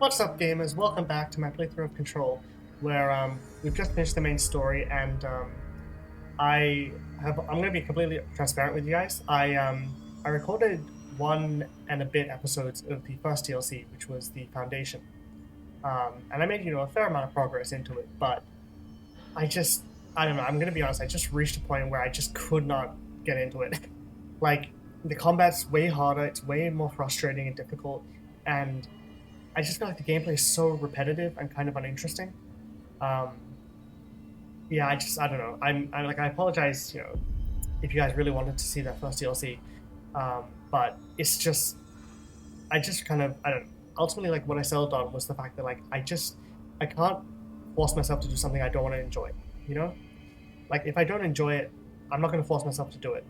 What's up, gamers? Welcome back to my playthrough of Control, where we've just finished the main story, and I'm gonna be completely transparent with you guys. I recorded one and a bit episodes of the first DLC, which was the Foundation, and I made a fair amount of progress into it, but I just I don't know. I'm gonna be honest. I just reached a point where I just could not get into it. Like the combat's way harder. It's way more frustrating and difficult, and I just feel like the gameplay is so repetitive and kind of uninteresting. Um, yeah, I don't know. I apologize, if you guys really wanted to see that first DLC, but it's just I just kind of I don't know. Ultimately, like what I settled on was the fact that I can't force myself to do something I don't want to enjoy. You know, like if I don't enjoy it, I'm not going to force myself to do it.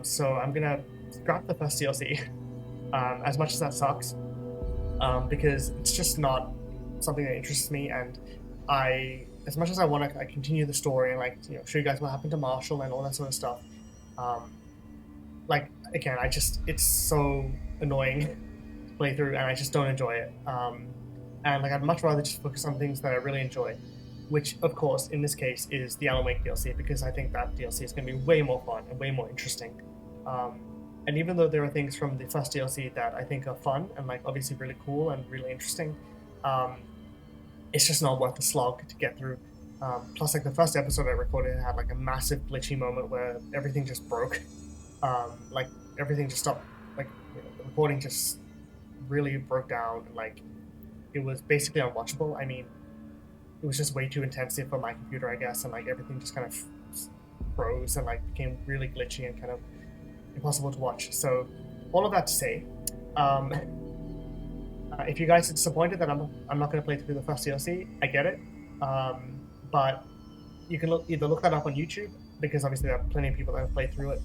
So I'm gonna scrap the first DLC. As much as that sucks, because it's just not something that interests me. And as much as I want to continue the story and show you guys what happened to Marshall and all that sort of stuff, um, like again, it's so annoying to play through, and I just don't enjoy it. And I'd much rather just focus on things that I really enjoy, which of course in this case is the Alan Wake DLC, because I think that DLC is going to be way more fun and way more interesting. Um, and even though there are things from the first DLC that I think are fun and obviously really cool and really interesting, um, it's just not worth the slog to get through. Plus, like the first episode I recorded had like a massive glitchy moment where everything just broke. Like everything just stopped. The recording just really broke down. It was basically unwatchable. I mean, it was just way too intensive for my computer, I guess, and everything just kind of froze and became really glitchy and kind of impossible to watch. So, all of that to say, um, if you guys are disappointed that I'm not going to play through the first DLC, I get it. But you can either look that up on YouTube, because obviously there are plenty of people that have played through it,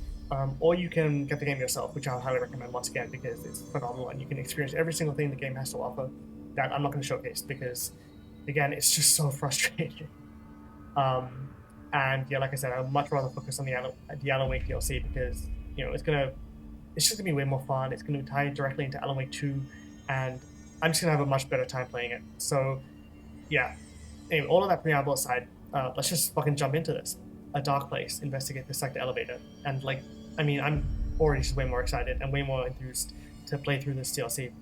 or you can get the game yourself, which I would highly recommend once again, because it's phenomenal and you can experience every single thing the game has to offer that I'm not going to showcase, because again, it's just so frustrating. Um, and yeah, like I said, I'd much rather focus on the Alan Wake DLC, because it's just gonna be way more fun. It's gonna tie directly into Alan Wake 2, and I'm just gonna have a much better time playing it. So yeah. Anyway, all of that preamble aside, let's just fucking jump into this. A dark place. Investigate the sector elevator. And I'm already just way more excited and way more enthused to play through this DLC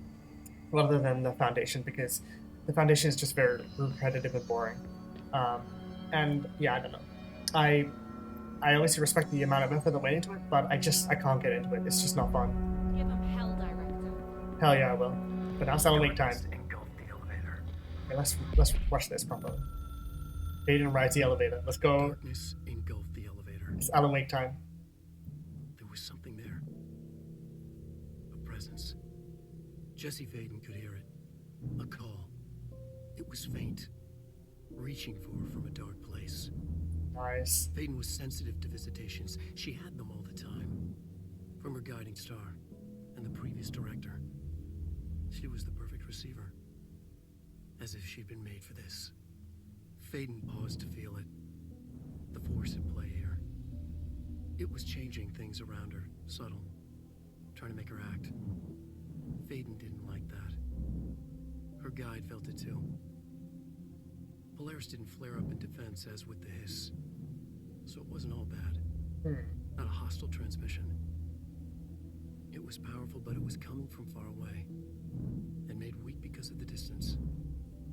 rather than the Foundation, because the Foundation is just very repetitive and boring. Um, and yeah, I don't know. I I obviously respect the amount of effort that went into it, but I can't get into it. It's just not fun. Give him hell, Director. Hell yeah, I will. But now it's Alan Wake time. Darkness engulfed the elevator. Okay, let's watch this properly. Aiden rides the elevator. Let's go. Darkness engulfed the elevator. It's Alan Wake time. There was something there. A presence. Jesse Faden could hear it. A call. It was faint, reaching for her from a dark place. Nice. Faden was sensitive to visitations. She had them all the time. From her guiding star and the previous director. She was the perfect receiver. As if she'd been made for this. Faden paused to feel it. The force at play here. It was changing things around her, subtle. Trying to make her act. Faden didn't like that. Her guide felt it too. Polaris didn't flare up in defense as with the hiss. So it wasn't all bad. Not a hostile transmission. It was powerful, but it was coming from far away. And made weak because of the distance.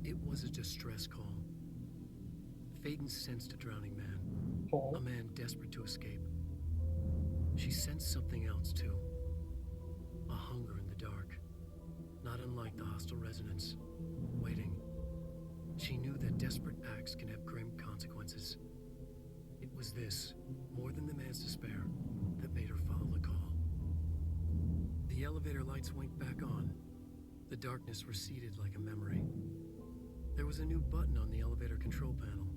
It was a distress call. Faden sensed a drowning man. Oh. A man desperate to escape. She sensed something else too. A hunger in the dark. Not unlike the hostile resonance. Waiting. She knew that desperate acts can have grim consequences. It was this, more than the man's despair, that made her follow the call. The elevator lights winked back on. The darkness receded like a memory. There was a new button on the elevator control panel.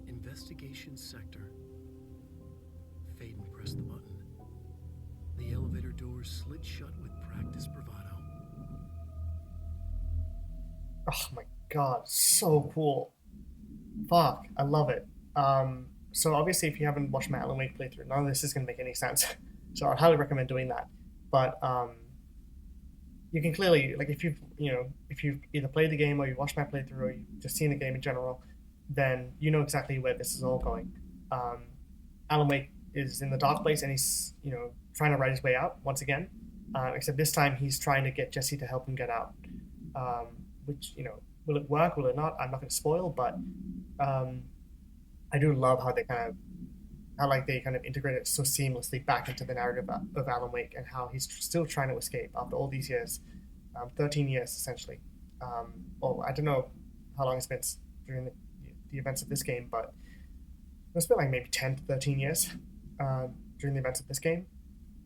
Investigation Sector. Faden pressed the button. The elevator doors slid shut with practiced bravado. Oh my god, so cool. Fuck, I love it. So obviously if you haven't watched my Alan Wake playthrough, none of this is gonna make any sense. So I highly recommend doing that. But you can clearly like if you've either played the game or you watched my playthrough or you've just seen the game in general, then you know exactly where this is all going. Um, Alan Wake is in the dark place and he's trying to write his way out once again. Except this time he's trying to get Jesse to help him get out. Um, which will it work? Will it not? I'm not going to spoil, but um, I do love how they kind of how like they kind of integrate it so seamlessly back into the narrative of Alan Wake and how he's still trying to escape after all these years, 13 years essentially. Or I don't know how long it's been during the events of this game, but it's been like maybe 10 to 13 years during the events of this game,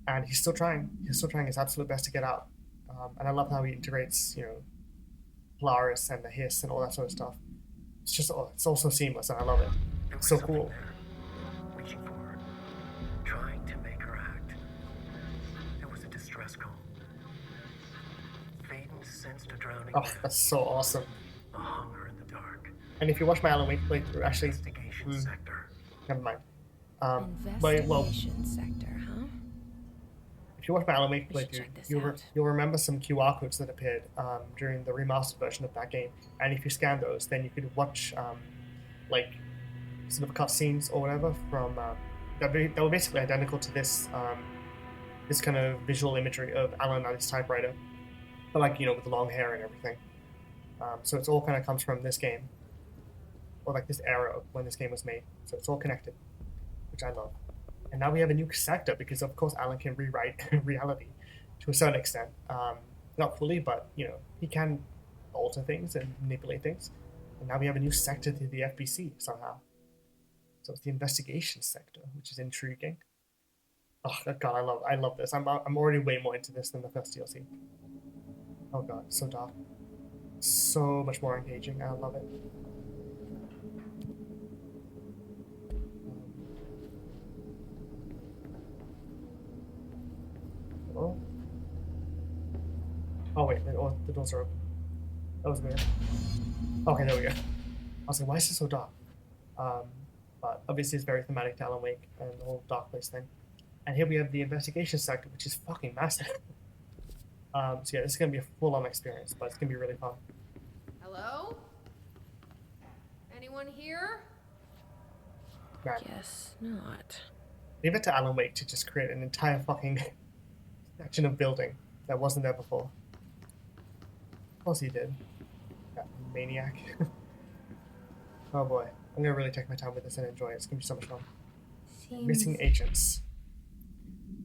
and he's still trying. He's still trying his absolute best to get out. And I love how he integrates, Polaris and the hiss and all that sort of stuff. It's just it's all so seamless, and I love it. There was So something cool. there, reaching for her, trying to make her act. It was a distress call. Faden sensed a drowning Oh, man, that's so awesome. a hunger in the dark. And if you watch my Alan Wake playthrough, actually, Investigation sector. never mind. Investigation sector, huh? If you watch my Alan Wake We should playthrough, check this you'll out. you'll remember some QR codes that appeared during the remastered version of that game. And if you scan those, then you could watch like sort of cutscenes or whatever from that were basically identical to this kind of visual imagery of Alan at his typewriter, but like with the long hair and everything. So it's all kind of comes from this game, or like this era of when this game was made. So it's all connected, which I love. And now we have a new sector because, of course, Alan can rewrite reality to a certain extent. Not fully, but he can alter things and manipulate things. And now we have a new sector to the FBC somehow. So it's the investigation sector, which is intriguing. Oh God, I love this. I'm already way more into this than the first DLC. Oh God, so dark, so much more engaging. I love it. Oh, oh wait, the doors are open. That was weird. Okay, there we go. I was like, why is it so dark? Um, but obviously it's very thematic to Alan Wake and the whole dark place thing. And here we have the investigation sector, which is fucking massive. So yeah, this is gonna be a full-on experience, but it's gonna be really fun. Hello? Anyone here? Man, Guess not. leave it to Alan Wake to just create an entire fucking section of building that wasn't there before. Of course he did. That maniac. Oh boy, I'm gonna really take my time with this and enjoy it. It's gonna be so much fun. Missing agents.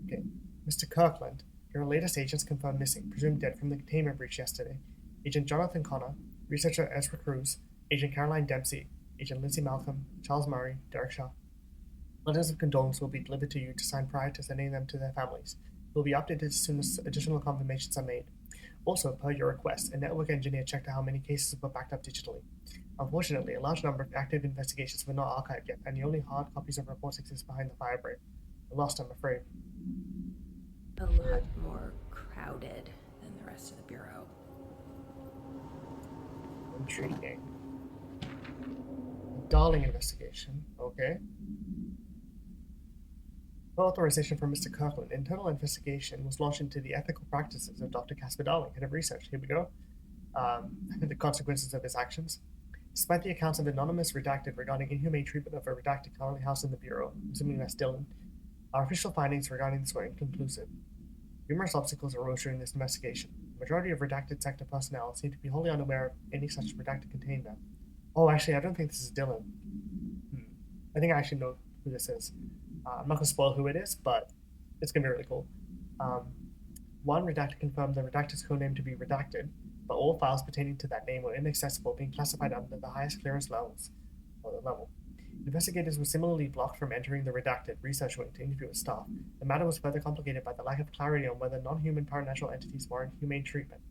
Okay, Mr. Kirkland, your latest agents confirmed missing, presumed dead from the containment breach yesterday. Agent Jonathan Connor, researcher Ezra Cruz, Agent Caroline Dempsey, Agent Lindsay Malcolm, Charles Murray, Derek Shaw. Letters of condolence will be delivered to you to sign prior to sending them to their families. Will be updated as soon as additional confirmations are made. Also, per your request, a network engineer checked how many cases were backed up digitally. Unfortunately, a large number of active investigations were not archived yet, and the only hard copies of reports exist behind the firebrate. A lost, I'm afraid. A lot more crowded than the rest of the bureau. Intriguing. Darling investigation. Okay. No authorization from Mr. Kirkland. Internal investigation was launched into the ethical practices of Dr. Casper Darling, head of research. Here we go. The consequences of his actions. Despite the accounts of anonymous redacted regarding inhumane treatment of a redacted currently housed in the Bureau, assuming that's Dylan, our official findings regarding this were inconclusive. Numerous obstacles arose during this investigation. The majority of redacted sector personnel seem to be wholly unaware of any such redacted contained them. Oh, actually, I don't think this is Dylan. I think I actually know who this is. I'm not going to spoil who it is, but it's going to be really cool. One, Redacted confirmed the Redacted's codename to be Redacted, but all files pertaining to that name were inaccessible, being classified under the highest clearance levels, or the level. Investigators were similarly blocked from entering the Redacted research wing to interview its staff. The matter was further complicated by the lack of clarity on whether non-human paranatural entities warrant humane treatment.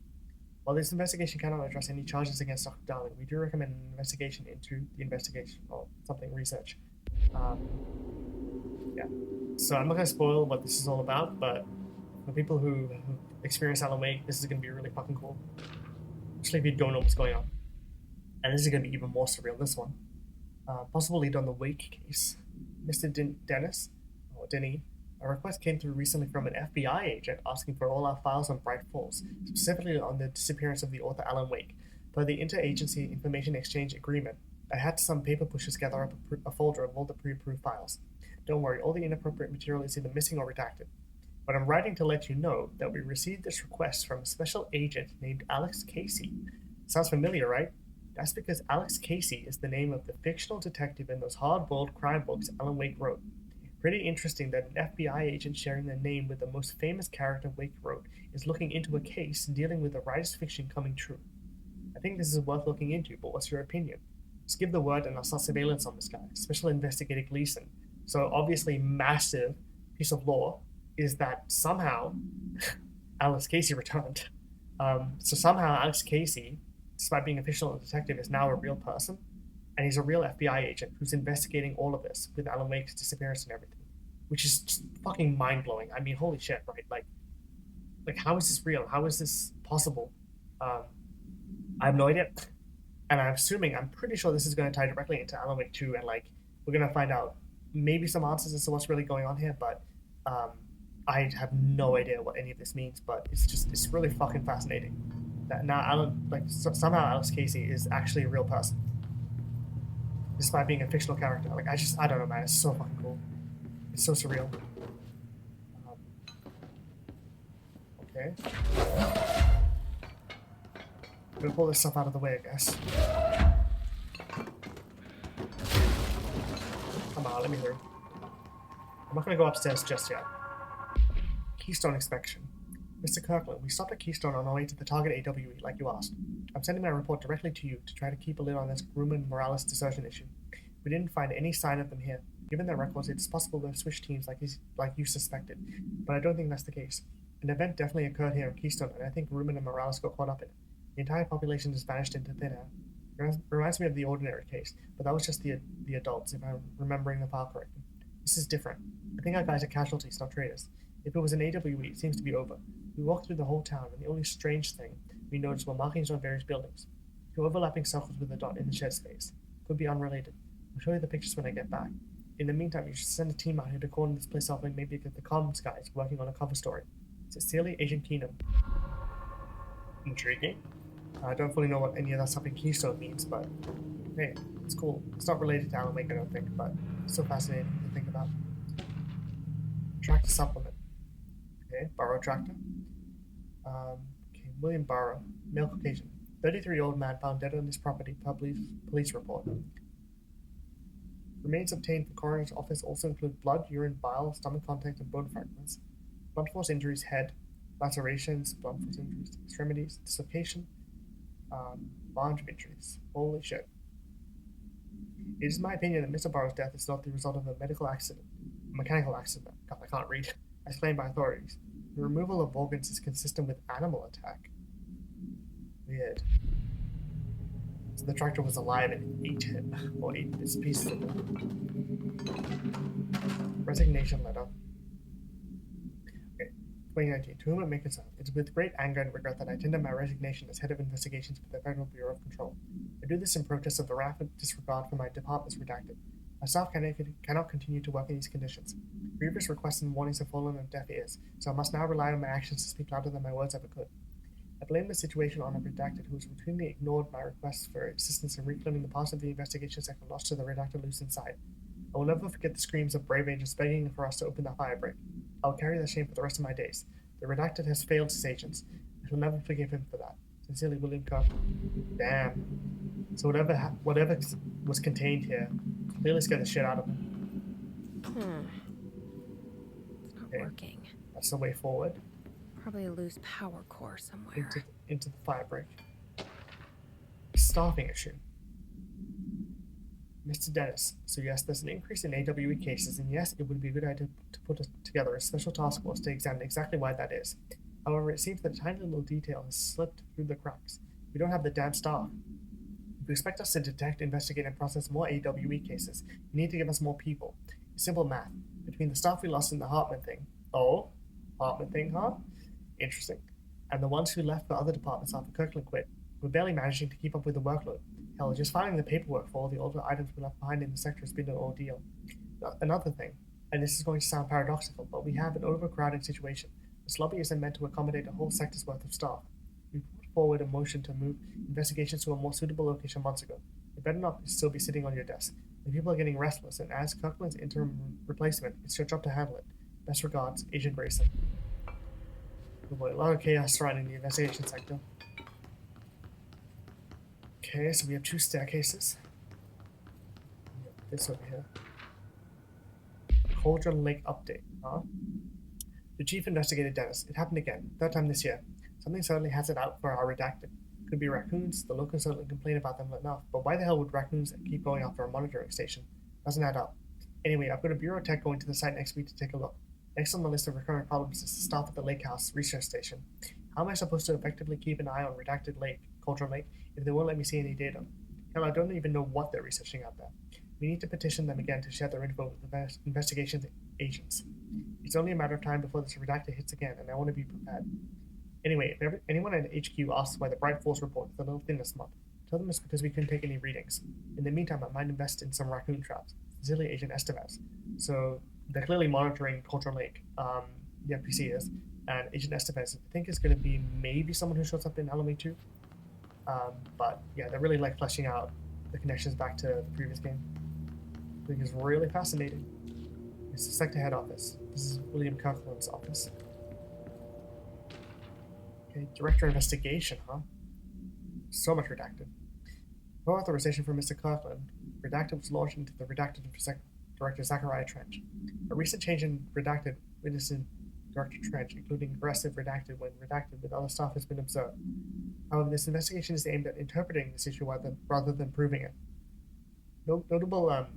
While this investigation cannot address any charges against Dr. Darling, we do recommend an investigation into the investigation, or something, research. Yeah. So I'm not going to spoil what this is all about, but for people who experience Alan Wake, this is going to be really fucking cool. Especially if you don't know what's going on. And this is going to be even more surreal, this one. Possible lead on the Wake case. Mr. Dennis, or Denny, A request came through recently from an FBI agent asking for all our files on Bright Falls, specifically on the disappearance of the author Alan Wake. Per the Interagency Information Exchange Agreement, I had some paper pushers gather up a folder of all the pre-approved files. Don't worry, all the inappropriate material is either missing or redacted. But I'm writing to let you know that we received this request from a special agent named Alex Casey. Sounds familiar, right? That's because Alex Casey is the name of the fictional detective in those hard-boiled crime books Alan Wake wrote. Pretty interesting that an FBI agent sharing the name with the most famous character Wake wrote is looking into a case dealing with a writer's fiction coming true. I think this is worth looking into, but what's your opinion? Just give the word and I'll start surveillance on this guy. Special Investigator Gleason. So obviously massive piece of law is that somehow Alex Casey returned. So somehow Alex Casey, despite being a fictional detective, is now a real person, and he's a real FBI agent who's investigating all of this with Alan Wake's disappearance and everything, which is just fucking mind blowing. I mean, holy shit, right? Like how is this real? How is this possible? I have no idea, and I'm pretty sure this is going to tie directly into Alan Wake 2, and like we're going to find out maybe some answers as to what's really going on here, but um, I have no idea what any of this means. But it's really fucking fascinating that now somehow Alex Casey is actually a real person, despite being a fictional character. Like I don't know, man. It's so fucking cool. It's so surreal. Okay. I'm gonna pull this stuff out of the way, I guess. Come on, let me through. I'm not gonna go upstairs just yet. Keystone inspection. Mr. Kirkland, we stopped at Keystone on our way to the target AWE, like you asked. I'm sending my report directly to you to try to keep a lid on this Grumman Morales desertion issue. We didn't find any sign of them here. Given their records, it's possible they've switched teams like you suspected, but I don't think that's the case. An event definitely occurred here in Keystone, and I think Grumman and Morales got caught up in it. The entire population has vanished into thin air. It reminds me of the Ordinary case, but that was just the adults, if I'm remembering the file correctly. This is different. I think our guys are casualties, not traitors. If it was an AWE, it seems to be over. We walked through the whole town, and the only strange thing we noticed were markings on various buildings. Two overlapping circles with a dot in the shed space. Could be unrelated. I'll show you the pictures when I get back. In the meantime, you should send a team out here to cordon this place off and maybe get the comms guys working on a cover story. Sincerely, Agent Keenum. Intriguing. I don't fully know what any of that stuff in Keystone means, but hey, it's cool. It's not related to Alan Wake, I don't think, but it's so fascinating to think about. Tractor supplement. Okay, Burrow tractor. Okay, William Burrow, male Caucasian. 33-year-old man found dead on his property, police report. Remains obtained from coroner's office also include blood, urine, bile, stomach contents, and bone fragments. Blunt force injuries, head, lacerations, blunt force injuries, extremities, dislocation, bunch of injuries. Holy shit. It is my opinion that Mr. Barrow's death is not the result of a mechanical accident, God, I can't read, as claimed by authorities. The removal of organs is consistent with animal attack. Weird. So the tractor was alive and ate him, or ate his pieces of him. Resignation letter. Okay. 2019. To whom it may concern, it is with great anger and regret that I tender my resignation as head of investigations for the Federal Bureau of Control. I do this in protest of the rapid disregard for my department's redacted. My staff cannot continue to work in these conditions. Previous requests and warnings have fallen on deaf ears, so I must now rely on my actions to speak louder than my words ever could. I blame the situation on a redacted who has routinely ignored my requests for assistance in reclaiming the parts of the investigation sector lost to the redacted loose inside. I will never forget the screams of brave agents begging for us to open that firebreak. I will carry that shame for the rest of my days. The redacted has failed his agents. I shall never forgive him for that. Sincerely, William Kirkland. Damn. So whatever was contained here clearly scared the shit out of him. It's not working. That's the way forward. Probably a loose power core somewhere. Into the firebreak. Staffing issue. Mr. Dennis, so yes, there's an increase in AWE cases, and yes, it would be a good idea to put together a special task force to examine exactly why that is. However, it seems that a tiny little detail has slipped through the cracks. We don't have the damn staff. If you expect us to detect, investigate, and process more AWE cases, you need to give us more people. It's simple math. Between the staff we lost in the Hartman thing, Hartman thing, huh? Interesting. And the ones who left for other departments after Kirkland quit, we're barely managing to keep up with the workload. Hell, just filing the paperwork for all the older items we left behind in the sector has been an ordeal. Another thing, And this is going to sound paradoxical, but we have an overcrowding situation. This lobby isn't meant to accommodate a whole sector's worth of staff. We put forward a motion to move investigations to a more suitable location months ago. It better not still be sitting on your desk. The people are getting restless, and as Kirkland's interim replacement, it's your job to handle it. Best regards, Agent Grayson. Oh boy, a lot of chaos surrounding the investigation sector. Okay, so we have 2 staircases. This over here. Cauldron Lake update, huh? The chief investigated Dennis. It happened again, 3rd time this year. Something certainly has it out for our redacted. Could be raccoons, the locals certainly complain about them enough, but why the hell would raccoons keep going after a monitoring station? Doesn't add up. Anyway, I've got a Bureau tech going to the site next week to take a look. Next on the list of recurring problems is the staff at the Lake House Research Station. How am I supposed to effectively keep an eye on redacted Lake, Cauldron Lake, if they won't let me see any data? Hell, I don't even know what they're researching out there. We need to petition them again to share their info with the investigations agents. It's only a matter of time before this redacted hits again, and I want to be prepared. Anyway, if anyone at HQ asks why the Bright Force report is a little thin this month, tell them it's because we couldn't take any readings. In the meantime, I might invest in some raccoon traps. Sincerely, Agent Estevez. So they're clearly monitoring Cauldron Lake, the FPC is, and Agent Estevez, I think, is going to be maybe someone who shows up in Alan Wake 2. But yeah, they're really like fleshing out the connections back to the previous game. I think it's really fascinating. It's the sector head office. This is William Kirkland's office. Okay, Director of Investigation, huh? So much redacted. No authorization from Mr. Kirkland. Redacted was launched into the redacted of Director Zachariah Trench. A recent change in redacted witnessing Director Trench, including aggressive redacted when redacted with other staff, has been observed. However, this investigation is aimed at interpreting this issue rather than proving it. Notable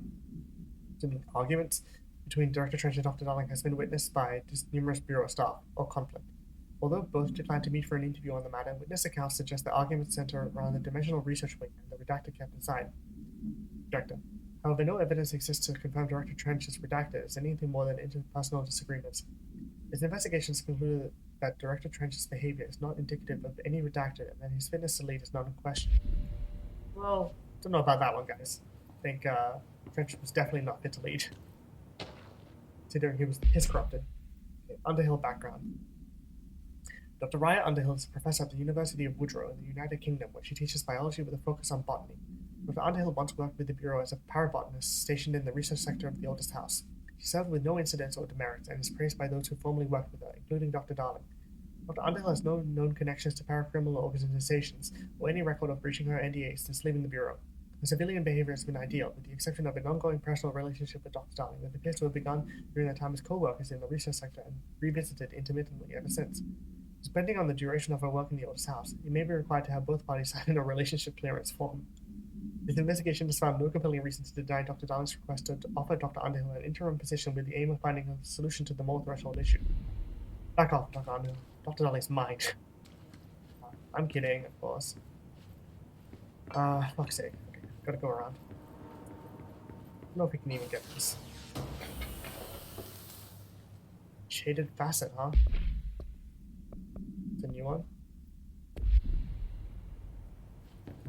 arguments between Director Trench and Dr. Darling has been witnessed by numerous Bureau staff, or conflict. Although both declined to meet for an interview on the matter, witness accounts suggest the arguments center around the dimensional research wing and the redacted kept inside. Director. However, no evidence exists to confirm Director Trench's redacted as anything more than interpersonal disagreements. His investigations concluded that Director Trench's behavior is not indicative of any redacted and that his fitness to lead is not in question. Well, don't know about that one, guys. I think Trench was definitely not fit to lead, considering he was corrupted. Okay, Underhill background. Dr. Raya Underhill is a professor at the University of Woodrow in the United Kingdom, where she teaches biology with a focus on botany. Dr. Underhill once worked with the Bureau as a parabotanist stationed in the research sector of the oldest house. She served with no incidents or demerits and is praised by those who formerly worked with her, including Dr. Darling. Dr. Underhill has no known connections to paracriminal organizations or any record of breaching her NDA since leaving the Bureau. Her civilian behavior has been ideal, with the exception of an ongoing personal relationship with Dr. Darling that appears to have begun during their time as co-workers in the research sector and revisited intermittently ever since. Depending on the duration of her work in the oldest house, it may be required to have both parties sign a relationship clearance form. This investigation has found no compelling reason to deny Dr. Darling's request to offer Dr. Underhill an interim position with the aim of finding a solution to the mole threshold issue. Back off, Dr. Underhill. Dr. Darling's mine. I'm kidding, of course. Fuck's sake. Okay, gotta go around. I don't know if we can even get this. Shaded facet, huh? It's a new one.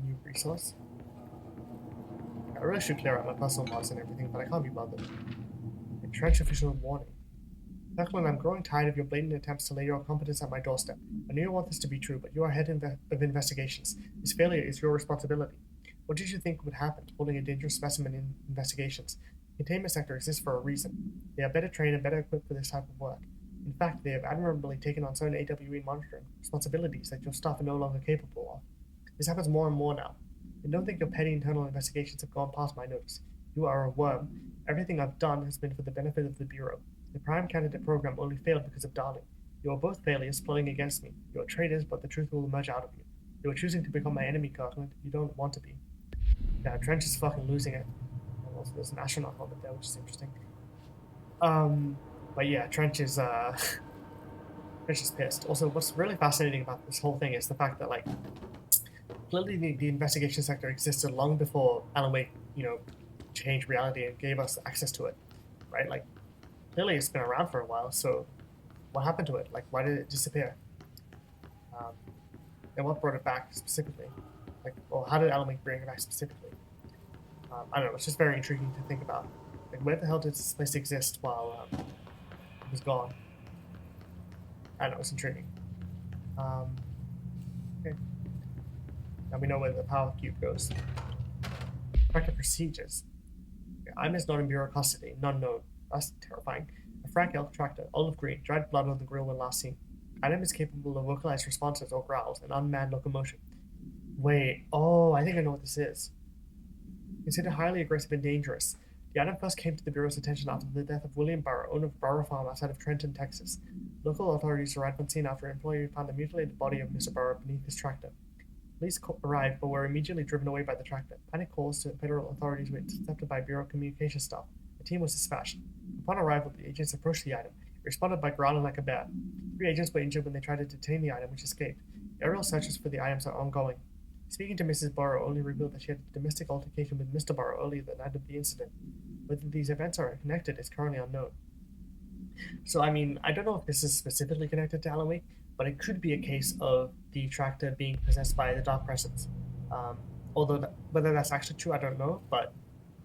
New resource. I really should clear out my personal mods and everything, but I can't be bothered. A trench official warning. Kirkland, I'm growing tired of your blatant attempts to lay your competence at my doorstep. I know you want this to be true, but you are head of investigations. This failure is your responsibility. What did you think would happen holding a dangerous specimen in investigations? The containment sector exists for a reason. They are better trained and better equipped for this type of work. In fact, they have admirably taken on certain AWE monitoring responsibilities that your staff are no longer capable of. This happens more and more now. And don't think your petty internal investigations have gone past my notice. You are a worm. Everything I've done has been for the benefit of the Bureau. The Prime Candidate program only failed because of Darling. You are both failures plotting against me. You are traitors, but the truth will emerge out of you. You are choosing to become my enemy, Kirkland. You don't want to be. Yeah, Trench is fucking losing it. And also, there's an astronaut helmet there, which is interesting. But yeah, Trench is pissed. Also, what's really fascinating about this whole thing is the fact that, like, clearly the investigation sector existed long before Alan Wake, changed reality and gave us access to it, right? Like, clearly it's been around for a while, so what happened to it? Like, why did it disappear? And what brought it back specifically? Like, well, how did Alan Wake bring it back specifically? I don't know, it's just very intriguing to think about. Like, where the hell did this place exist while it was gone? I know, it's intriguing. Okay. Now we know where the power cube goes. Record procedures. Item is not in Bureau custody. None known. That's terrifying. A Frank elk tractor, olive green, dried blood on the grill when last seen. Item is capable of vocalized responses or growls and unmanned locomotion. Wait, oh, I think I know what this is. Considered highly aggressive and dangerous, the item first came to the Bureau's attention after the death of William Burrow, owner of Burrow Farm outside of Trenton, Texas. Local authorities arrived on scene after an employee found the mutilated body of Mr. Burrow beneath his tractor. Police arrived but were immediately driven away by the tractor. Panic calls to federal authorities were intercepted by Bureau communication staff. The team was dispatched. Upon arrival, the agents approached the item. It responded by growling like a bear. 3 agents were injured when they tried to detain the item, which escaped. Aerial searches for the items are ongoing. Speaking to Mrs. Burrow only revealed that she had a domestic altercation with Mr. Burrow earlier the night of the incident. Whether these events are connected is currently unknown. So, I mean, I don't know if this is specifically connected to Alan Wake, but it could be a case of the tractor being possessed by the dark presence. Although whether that's actually true, I don't know. But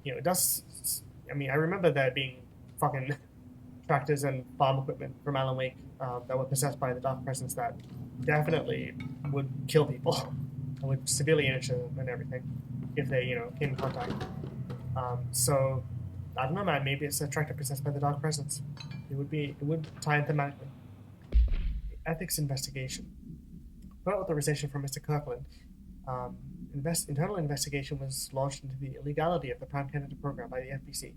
it does. I mean, I remember there being fucking tractors and farm equipment from Alan Wake that were possessed by the dark presence that definitely would kill people and would severely injure them and everything if they came in contact. So I don't know, man. Maybe it's a tractor possessed by the dark presence. It would tie in thematically. Ethics investigation. Without authorization from Mr. Kirkland, internal investigation was launched into the illegality of the Prime Candidate program by the FBC.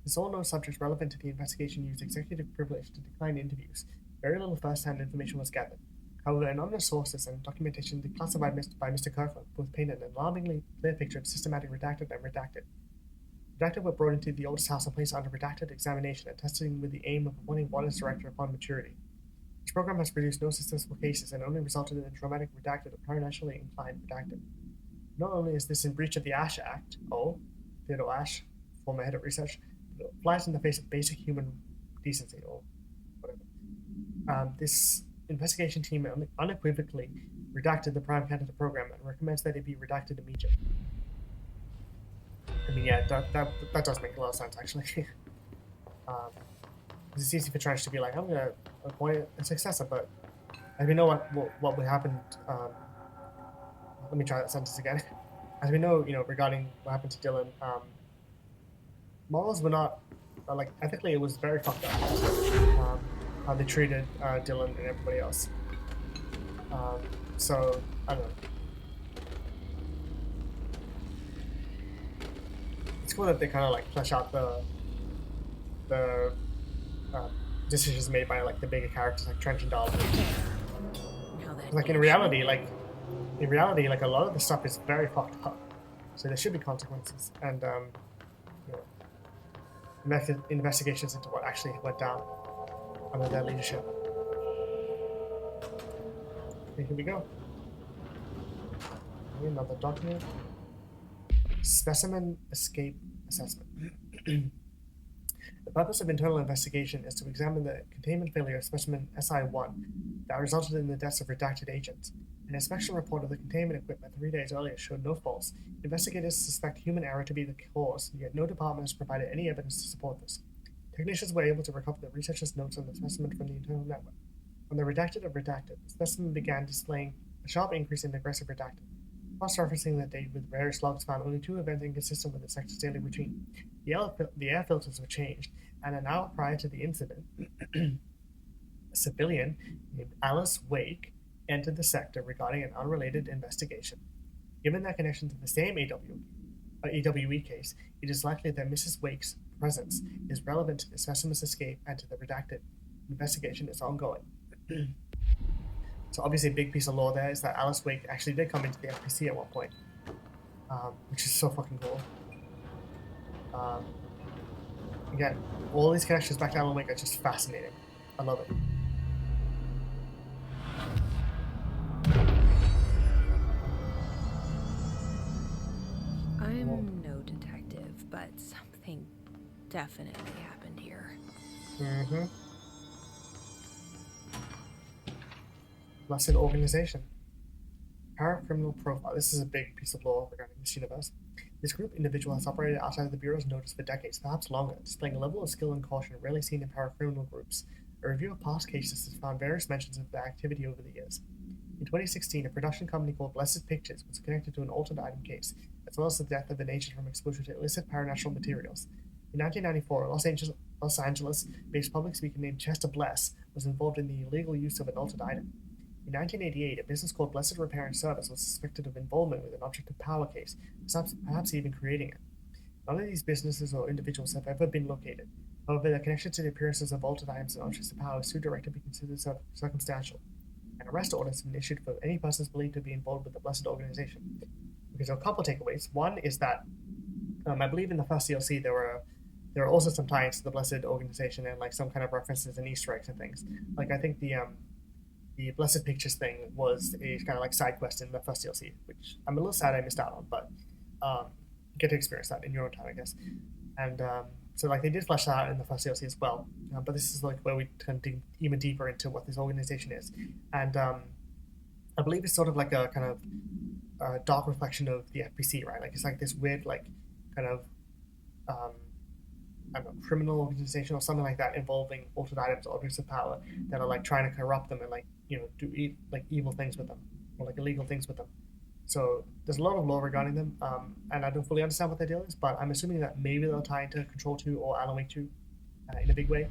The sole known subjects relevant to the investigation used executive privilege to decline interviews. Very little first-hand information was gathered. However, anonymous sources and documentation declassified by Mr. Kirkland both painted an alarmingly clear picture of systematic redacted and redacted. Redacted were brought into the oldest house and placed under redacted examination and testing with the aim of appointing one as director upon maturity. This program has produced no successful cases and only resulted in traumatic redacted or paranationally inclined redacted. Not only is this in breach of the Ash Act, Theodore Ash, former head of research, but it flies in the face of basic human decency, or whatever. This investigation team unequivocally redacted the Prime Candidate program and recommends that it be redacted immediately. I mean, yeah, that does make a lot of sense, actually. It's easy for Trench to be like, I'm going to appoint a successor, but as we know what would happen, let me try that sentence again. As we know, regarding what happened to Dylan, morals were not, ethically it was very fucked up, how they treated Dylan and everybody else. So, I don't know. It's cool that they kind of flesh out the decisions made by the bigger characters like Trench and Darwin. In reality, a lot of the stuff is very fucked up. So there should be consequences and investigations into what actually went down under their leadership. Okay, here we go. Another document. Specimen escape assessment. The purpose of internal investigation is to examine the containment failure of specimen SI-1 that resulted in the deaths of redacted agents. An inspection report of the containment equipment 3 days earlier showed no faults. Investigators suspect human error to be the cause, yet no department has provided any evidence to support this. Technicians were able to recover the researchers' notes on the specimen from the internal network. When the redacted of redacted, the specimen began displaying a sharp increase in aggressive redacted. Cross-referencing the date with various logs found only 2 events inconsistent with the sector's daily routine. The air filters were changed, and an hour prior to the incident, a civilian named Alice Wake entered the sector regarding an unrelated investigation. Given their connection to the same AWE case, it is likely that Mrs. Wake's presence is relevant to the specimen's escape and to the redacted. Investigation is ongoing. So obviously a big piece of lore there is that Alice Wake actually did come into the FPC at one point, which is so fucking cool. Again, all these connections back to Alan Wake are just fascinating. I love it. I'm no detective, but something definitely happened here. Mm-hmm. Blessed organization. Paracriminal profile. This is a big piece of lore regarding this universe. This group individual has operated outside of the Bureau's notice for decades, perhaps longer, displaying a level of skill and caution rarely seen in paracriminal groups. A review of past cases has found various mentions of their activity over the years. In 2016, a production company called Blessed Pictures was connected to an altered item case, as well as the death of an agent from exposure to illicit paranatural materials. In 1994, Los Angeles-based public speaker named Chester Bless was involved in the illegal use of an altered item. In 1988, a business called Blessed Repair and Service was suspected of involvement with an object of power case, perhaps even creating it. None of these businesses or individuals have ever been located. However, their connection to the appearances of altered items and objects of power is too direct to be considered circumstantial. An arrest order has been issued for any persons believed to be involved with the Blessed organization. Because there are a couple of takeaways. One is that I believe in the first DLC there were also some tie-ins to the Blessed organization and like some kind of references and Easter eggs and things. Like I think the Blessed Pictures thing was a kind of like side quest in the first DLC, which I'm a little sad I missed out on, but get to experience that in your own time, I guess. And so like they did flesh that out in the first DLC as well, but this is like where we can dig even deeper into what this organization is, and I believe it's sort of like a kind of dark reflection of the FPC, right? Like it's like this weird like kind of um, I don't know, criminal organization or something like that involving altered items or objects of power that are like trying to corrupt them and like do like evil things with them or like illegal things with them. So there's a lot of lore regarding them, and I don't fully understand what their deal is, but I'm assuming that maybe they'll tie into Control 2 or Alan Wake 2 in a big way.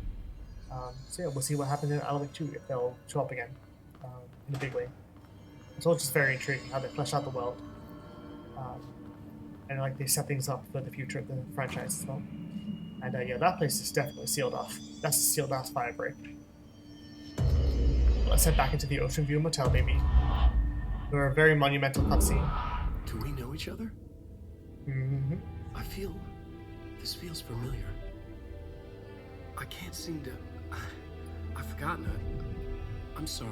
So yeah, we'll see what happens in Alan Wake 2 if they'll show up again um, in a big way. It's all just very intriguing how they flesh out the world, um, and like they set things up for the future of the franchise as well. And yeah, that place is definitely sealed off. That's a sealed ass fire break. Let's head back into the Ocean View Motel, baby. For a very monumental cutscene. Do we know each other? Mm-hmm. This feels familiar. I can't seem to... I've forgotten it. I'm sorry.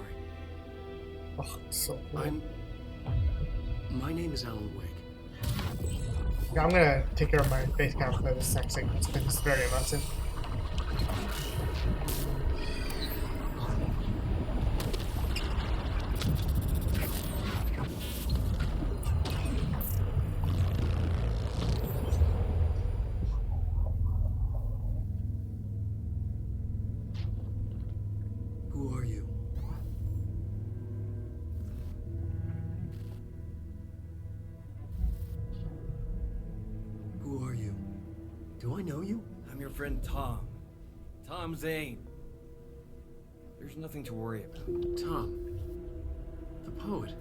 Oh, so cool. My name is Alan Wake. Yeah, I'm gonna take care of my face cam for this next sequence because it's very immersive. Who are you? Who are you? Do I know you? I'm your friend Tom. Tom Zane. There's nothing to worry about. Tom. The poet.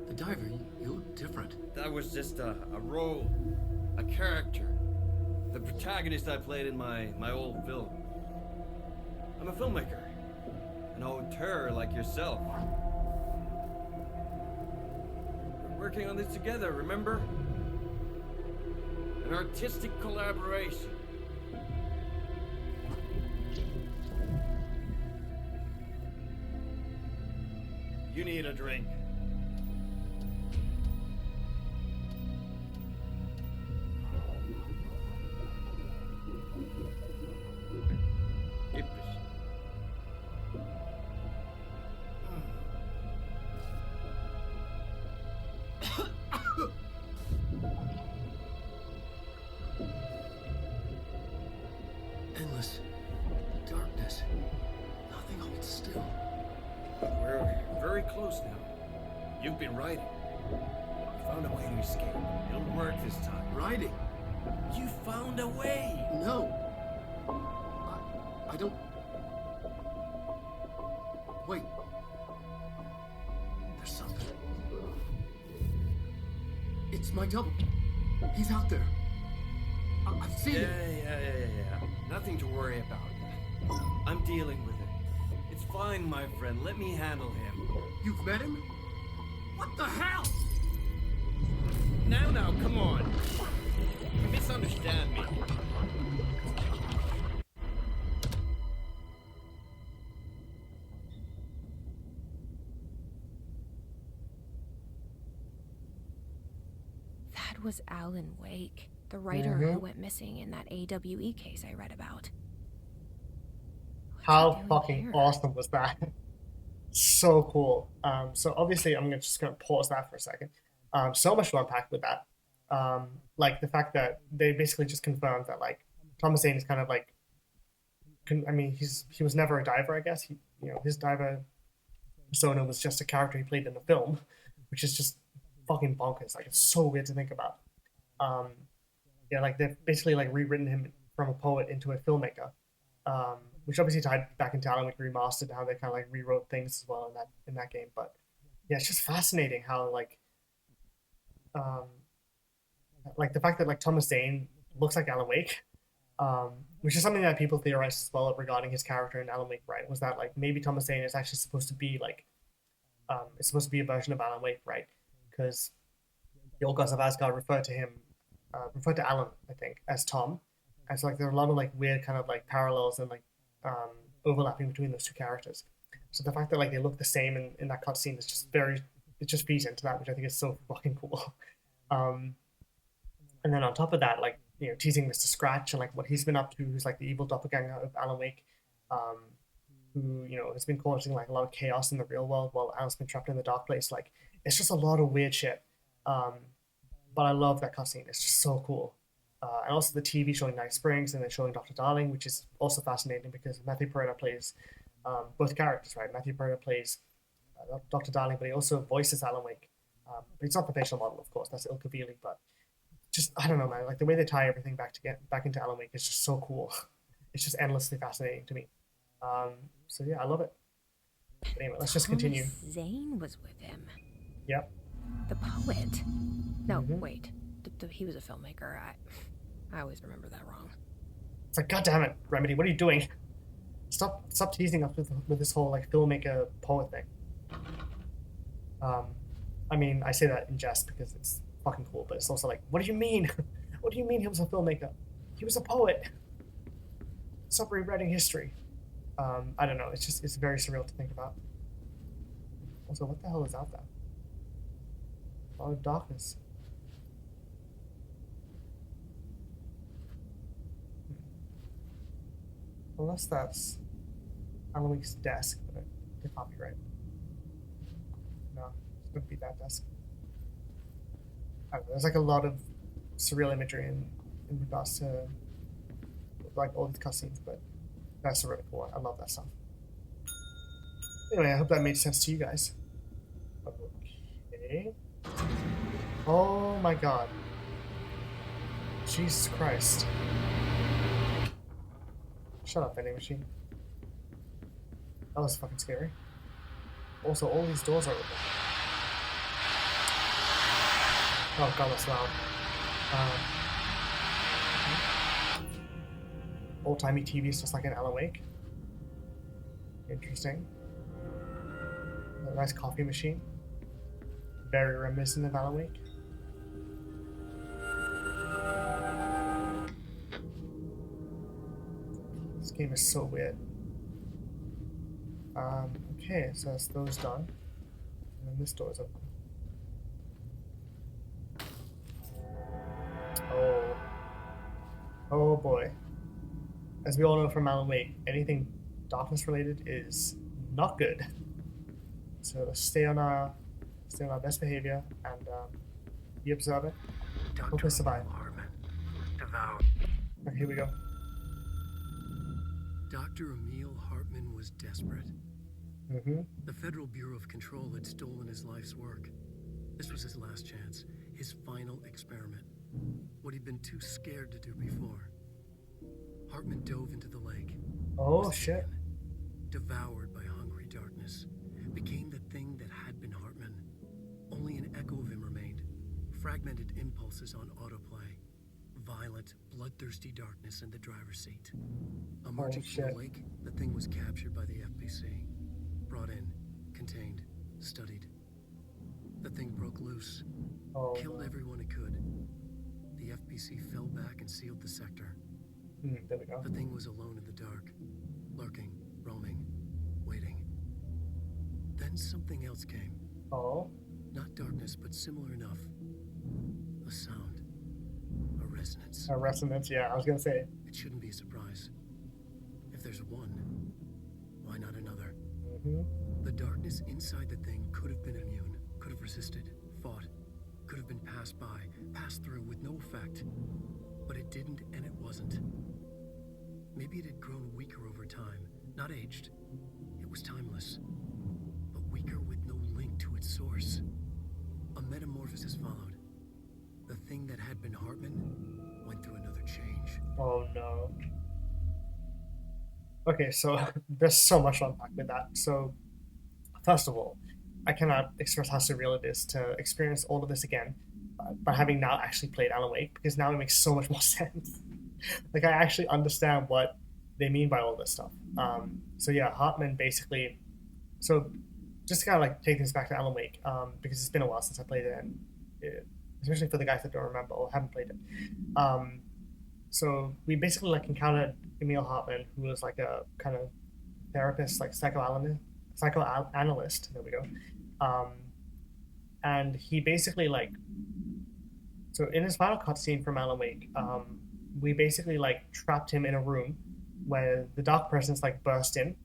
The diver. You look different. That was just a role. A character. The protagonist I played in my old film. I'm a filmmaker. An auteur like yourself. We're working on this together, remember? An artistic collaboration. You need a drink. Endless darkness. Nothing holds still. We're very close now. You've been riding. You found a way to escape. It'll work this time. Riding? You found a way! No. I don't... Wait. There's something. It's my double. He's out there. I've seen him. Yeah. Nothing to worry about. I'm dealing with it. It's fine, my friend. Let me handle him. You've met him? What the hell? Now, come on. You misunderstand me. That was Alan Wake, the writer who went missing in that AWE case I read about. What's How he doing fucking here? awesome was that? So cool. So obviously I'm just gonna pause that for a second. So much to unpack with that. Like the fact that they basically just confirmed that like Thomas Zane is kind of like, I mean, he was never a diver, I guess. His diver persona was just a character he played in the film, which is just fucking bonkers. Like it's so weird to think about. Um, yeah, like they've basically like rewritten him from a poet into a filmmaker, which obviously tied back into Alan Wake Remastered, how they kind of like rewrote things as well in that game. But yeah, it's just fascinating how um, like the fact that like Thomas Zane looks like Alan Wake, which is something that people theorized as well regarding his character in Alan Wake, right? Was that like maybe Thomas Zane is actually supposed to be like it's supposed to be a version of Alan Wake, right? Because the old gods of Asgard referred to Alan, I think, as Tom, and so like there are a lot of like weird kind of like parallels and like overlapping between those two characters. So the fact that like they look the same in that cutscene is just it just feeds into that, which I think is so fucking cool. Um, and then on top of that, like teasing Mr. Scratch and like what he's been up to, who's like the evil doppelganger of Alan Wake, um, who has been causing like a lot of chaos in the real world while Alan's been trapped in the dark place. Like it's just a lot of weird shit. Um, but I love that cutscene. It's just so cool. And also the TV showing Night Springs and then showing Dr. Darling, which is also fascinating because Matthew Peretta plays both characters, right? Matthew Peretta plays Dr. Darling, but he also voices Alan Wake. But he's not the facial model, of course. That's Ilka Veely, but just I don't know, man. Like the way they tie everything back into Alan Wake is just so cool. It's just endlessly fascinating to me. So yeah, I love it. But anyway, let's just continue. Zane was with him. Yep. The poet. No, wait. He was a filmmaker. I always remember that wrong. It's like, God damn it, Remedy, what are you doing? Stop teasing us with this whole like filmmaker poet thing. I mean, I say that in jest because it's fucking cool, but it's also like, what do you mean? What do you mean he was a filmmaker? He was a poet. Stop rewriting history. I don't know. It's very surreal to think about. Also, what the hell is out there? A lot of darkness. Unless that's Alan Wake's desk, but it can't be right. No, it wouldn't be that desk. I don't know, there's like a lot of surreal imagery in regards to like all these cutscenes, but that's a really cool one. I love that stuff. Anyway, I hope that made sense to you guys. Okay. Oh my god. Jesus Christ. Shut up, vending machine. That was fucking scary. Also, all these doors are open. Oh god, that's loud. Old-timey TVs just like in Alan Wake. Interesting. A nice coffee machine. Very reminiscent of Alan Wake. This game is so weird. Okay, so that's those done. And then this door is open. Oh. Oh boy. As we all know from Alan Wake, anything darkness related is not good. So let's stay on our best behavior and be observant. Hope we survive. Okay, here we go. Dr. Emil Hartman was desperate. The Federal Bureau of Control had stolen his life's work. This was his last chance, his final experiment. What he'd been too scared to do before. Hartman dove into the lake. Oh, shit. Devoured by hungry darkness. Became the thing that had been Hartman. Only an echo of him remained. Fragmented impulses on autoplay. Violent, bloodthirsty darkness in the driver's seat. Emerging from the lake, the thing was captured by the FBC. Brought in, contained, studied. The thing broke loose. Killed everyone it could. The FBC fell back and sealed the sector. There we go. The thing was alone in the dark. Lurking, roaming, waiting. Then something else came. Oh. Not darkness, but similar enough. A sound. A resonance. A resonance, yeah, I was gonna say. It shouldn't be a surprise. If there's one, why not another? The darkness inside the thing could have been immune, could have resisted, fought, could have been passed by, passed through with no effect. But it didn't and it wasn't. Maybe it had grown weaker over time, not aged. It was timeless, but weaker with no link to its source. A metamorphosis followed. The thing that had been Hartman went through another change. Oh no. Okay, so there's so much to unpack with that. So, first of all, I cannot express how surreal it is to experience all of this again, but having now actually played Alan Wake, because now it makes so much more sense. Like, I actually understand what they mean by all this stuff. So yeah, Hartman basically. So, just to kind of like take things back to Alan Wake, because it's been a while since I played it, and especially for the guys that don't remember or haven't played it. So we basically like encountered Emil Hartman, who was like a kind of therapist, like psychoanalyst. There we go. And he basically like, so in his final cutscene from Alan Wake, we basically like trapped him in a room where the dark presence like burst in,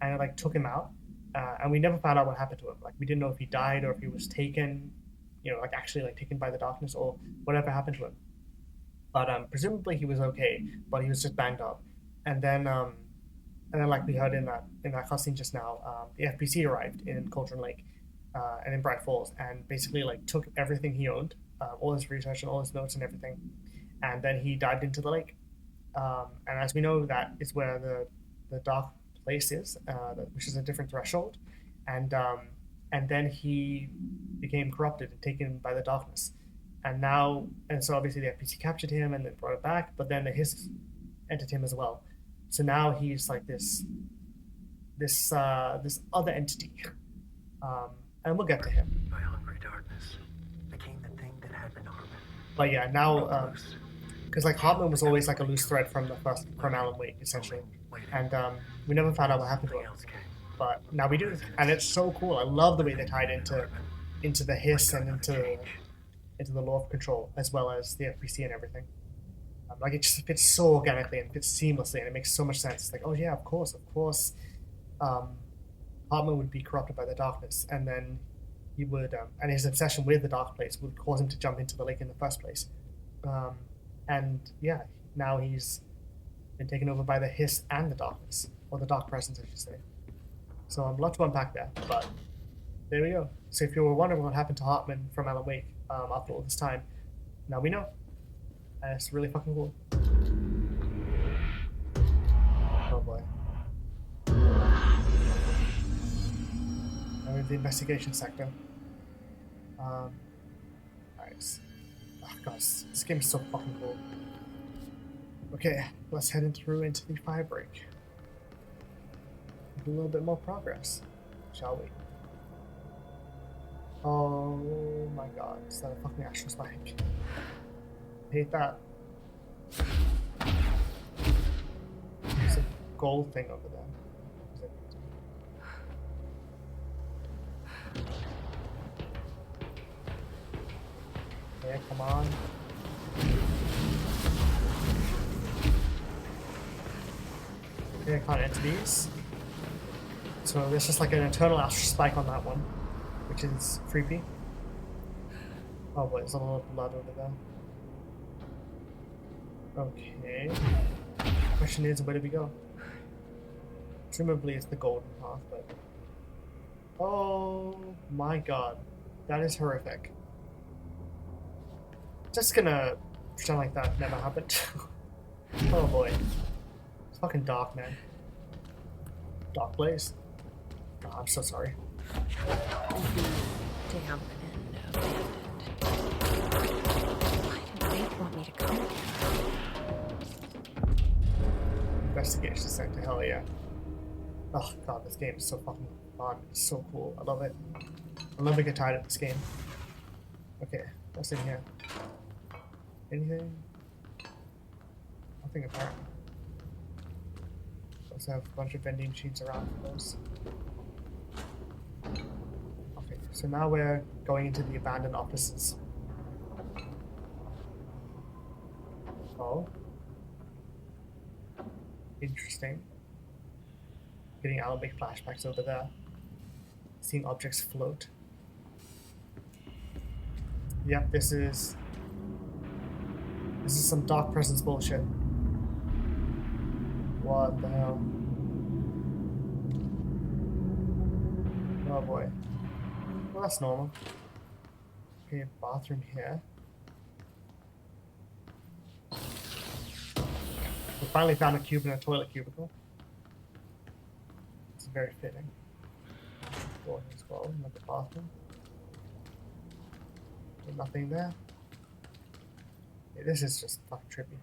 and it like took him out, and we never found out what happened to him. Like we didn't know if he died or if he was taken, like actually like taken by the darkness or whatever happened to him. But presumably he was okay, but he was just banged up. And then like we heard in that cutscene just now, the FBC arrived in Cauldron Lake and in Bright Falls, and basically like took everything he owned, all his research and all his notes and everything, and then he dived into the lake. And as we know, that is where the dark place is, which is a different threshold, and then he became corrupted and taken by the darkness. And so obviously the FPC captured him and then brought it back, but then the Hiss entered him as well. So now he's like this other entity, and we'll get to him. By hungry darkness became the thing that had been Hartman. But yeah, now because like Hartman was always like a loose thread from Alan Wake essentially, and we never found out what happened to him. But now we do, and it's so cool. I love the way they tied into the Hiss and into the law of control, as well as the FPC and everything. Like it just fits so organically and fits seamlessly, and it makes so much sense. It's like, oh yeah, of course, Hartman would be corrupted by the darkness, and then he would, and his obsession with the dark place would cause him to jump into the lake in the first place. And yeah, now he's been taken over by the Hiss and the darkness, or the dark presence, I should say. So a lot to unpack there, but there we go. So if you were wondering what happened to Hartman from Alan Wake after all this time, now we know. And it's really fucking cool. Oh boy. I'm in the investigation sector. Nice. Oh gosh, this game is so fucking cool. Okay, let's head through into the fire break. Do a little bit more progress, shall we? Oh my god, is that a fucking astral spike? I hate that. There's a gold thing over there. Is it? Okay, come on. Okay, I can't enter these. So there's just like an eternal astral spike on that one, which is creepy. Oh boy, there's a lot of blood over there. Okay. Question is, where do we go? Presumably it's the golden path, but... Oh my god. That is horrific. Just gonna pretend like that never happened. Oh boy. It's fucking dark, man. Dark place. Oh, I'm so sorry. Damp and abandoned. Why did they want me to come here? Investigation sector, hell yeah. Oh god, this game is so fucking fun. It's so cool. I love it. I'll never get tired of this game. Okay, what's in here? Anything? Nothing apparent. Let's have a bunch of vending machines around for those. Okay, so now we're going into the abandoned offices. Oh. Interesting. Getting Alan Wake flashbacks over there. Seeing objects float. Yep, this is This is some Dark Presence bullshit. What the hell? Oh boy. Well, that's normal. Okay, bathroom here. We finally found a cube in a toilet cubicle. It's very fitting. Door here as well, another bathroom. Nothing there. Yeah, this is just fucking trippy.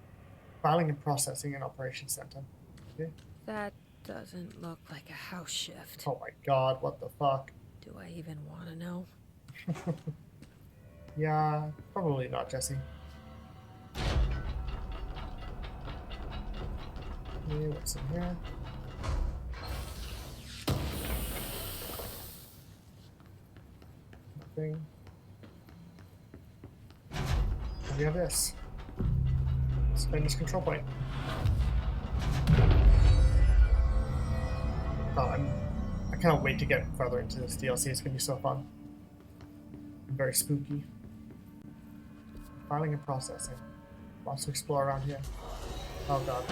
Filing and processing in operations center. Okay. That doesn't look like a house shift. Oh my god, what the fuck? Do I even want to know? Yeah, probably not, Jesse. Okay, what's in here? Nothing. We have this. Spend this control point. Oh, I cannot wait to get further into this DLC. It's gonna be so fun. Very spooky. Filing and processing. Lots to explore around here. Oh god.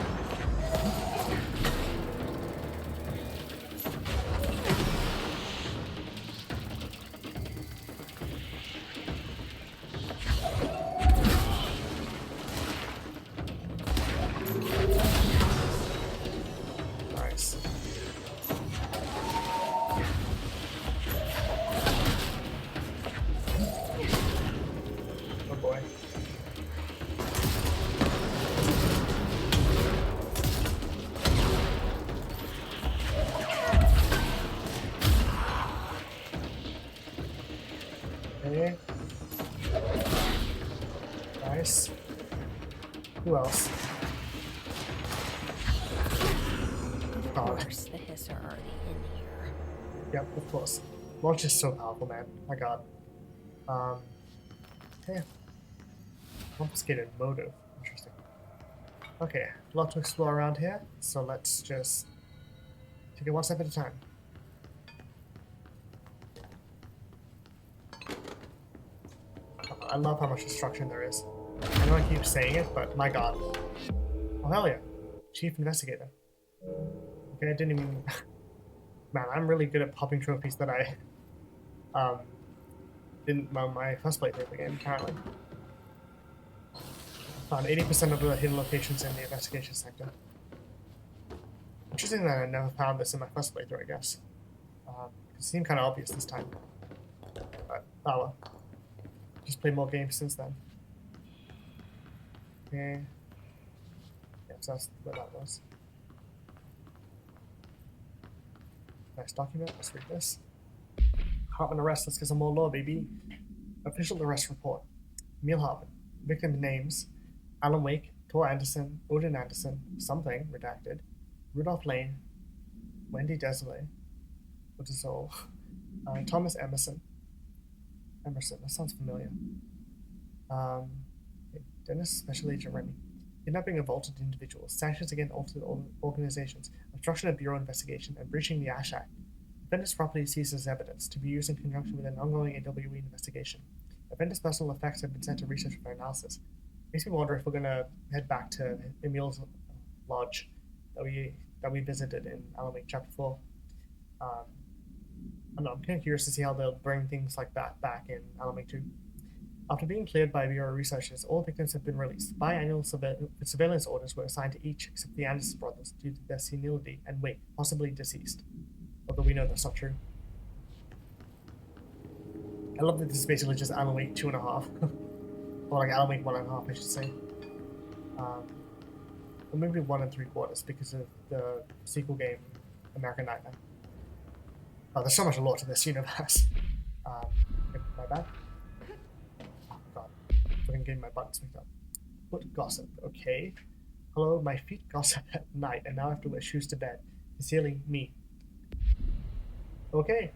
Nice. Oh boy. Okay. Nice. Who else? Of course, the hiss are already in here. Yep, of course. Launch is so powerful, man. My god. Okay. Confiscated motive. Interesting. Okay, a lot to explore around here, so let's just take it one step at a time. I love how much destruction there is. I know I keep saying it, but my god. Oh hell yeah. Chief Investigator. Okay, I didn't even... Man, I'm really good at popping trophies that I didn't my first playthrough of the game, apparently. Found 80% of the hidden locations in the investigation sector. Interesting that I never found this in my first playthrough, I guess. It seemed kind of obvious this time. But, oh well. Just played more games since then. Okay. Yeah, so that's where that was. Nice document. Let's read this. Hartman arrest. Let's get some more law, baby. Official arrest report. Emil Hartman. Victim names: Alan Wake, Tor Anderson, Odin Anderson, something redacted, Rudolph Lane, Wendy Desolé, which is all, Thomas Emerson. Emerson. That sounds familiar. Okay. Dennis Special Agent Remy. Kidnapping of altered individuals, sanctions against altered organizations, obstruction of bureau investigation, and breaching the Ash Act. Offenders property seized as evidence to be used in conjunction with an ongoing AWE investigation. Offenders' personal effects have been sent to research for analysis. Makes me wonder if we're gonna head back to Emil's lodge that we visited in Alan Wake Chapter 4. I don't know, I'm kind of curious to see how they'll bring things like that back in Alan Wake 2. After being cleared by Bureau researchers, all victims have been released. Biannual surveillance orders were assigned to each except the Anderson brothers due to their senility and weight, possibly deceased. Although we know that's not true. I love that this is basically just Alan Wake 2.5. Or like Alan Wake 1.5, I should say. Or maybe 1 3/4 because of the sequel game, American Nightmare. Oh, there's so much lore to this universe. My bad. Oh god, I'm getting my buttons mixed up. Foot gossip, okay. Hello, my feet gossip at night, and now I have to wear shoes to bed. Sincerely, me. Okay.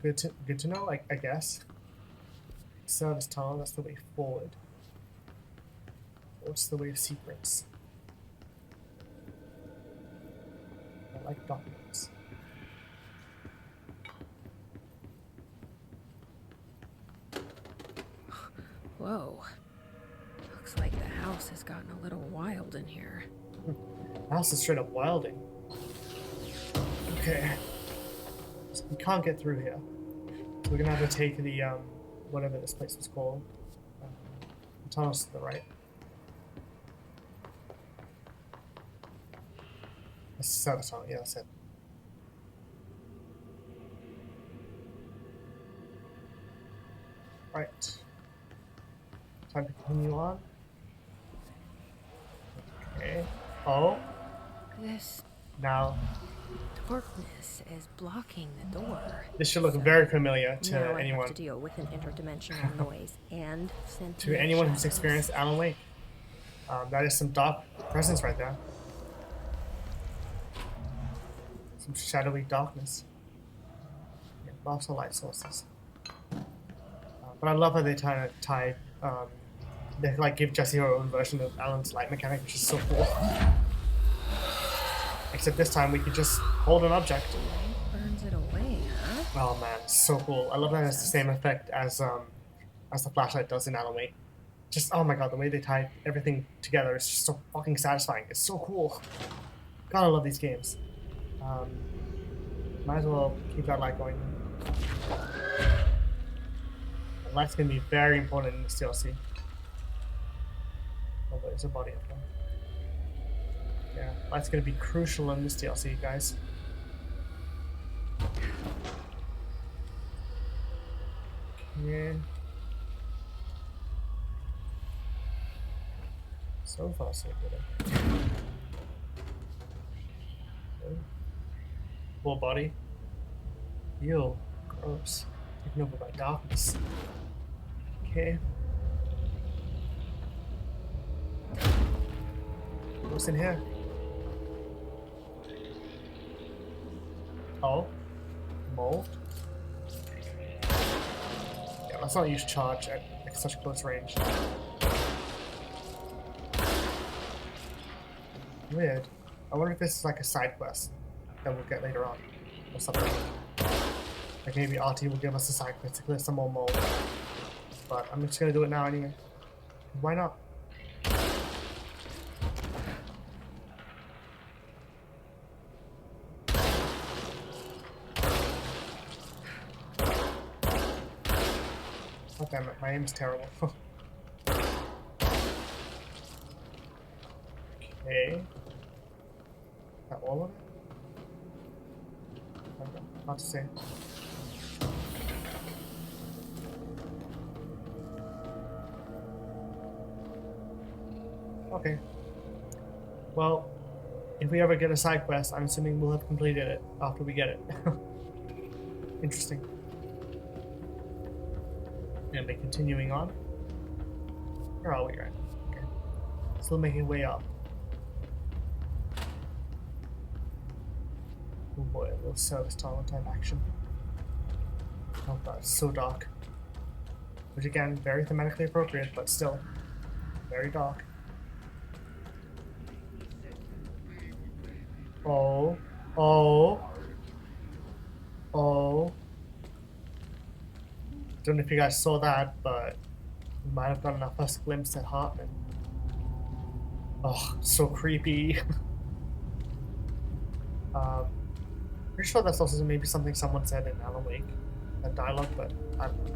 Good to know, I guess. Service tunnel, that's the way forward. What's the way of secrets? I like documents. Whoa. Looks like the house house has gotten a little wild in here. The house is straight up wilding. Okay. So we can't get through here. So we're gonna have to take the, whatever this place was called. The tunnels to the right. That's the service tunnel, yeah, that's it. Right. Time to continue on. Okay. Oh. This Now, darkness is blocking the door. this should look very familiar to Now I anyone. have to deal with an interdimensional noise and sentient To anyone who's shadows. experienced Alan Wake. That is some dark presence right there. Some shadowy darkness. Yeah, lots of light sources. But I love how they tie they like give Jesse her own version of Alan's light mechanic, which is so cool. Except this time we could just hold an object. Burns it away, huh? Oh man, so cool. I love that it's the same effect as the flashlight does in Alan Wake. Just, oh my god, the way they tie everything together is just so fucking satisfying. It's so cool. God, I love these games. Might as well keep that light going. The light's gonna be very important in this DLC. Oh, there's a body up there. Yeah, light's gonna be crucial in this DLC, guys. Yeah. So far, so good. Full body. Ew. Gross. Taken over by darkness. Okay. What's in here? Oh. Mold? Yeah, let's not use charge at such close range. Weird. I wonder if this is like a side quest that we'll get later on. Or something. Like maybe RT will give us a side quest to clear some more mold. But I'm just gonna do it now anyway. Why not? Oh damn it, my aim's terrible. Okay. Is that all of it? I don't know. Hard to say. Okay. Well, if we ever get a side quest, I'm assuming we'll have completed it after we get it. Interesting. And be continuing on. Where are we right? Okay. Still making way up. Oh boy, a little service tunnel type action. Oh god, it's so dark. Which again, very thematically appropriate, but still very dark. Oh. Oh. Oh. Don't know if you guys saw that, but we might have gotten our first glimpse at Hartman. Oh, so creepy. Pretty sure that's also maybe something someone said in Alan Wake, that dialogue, but I don't know.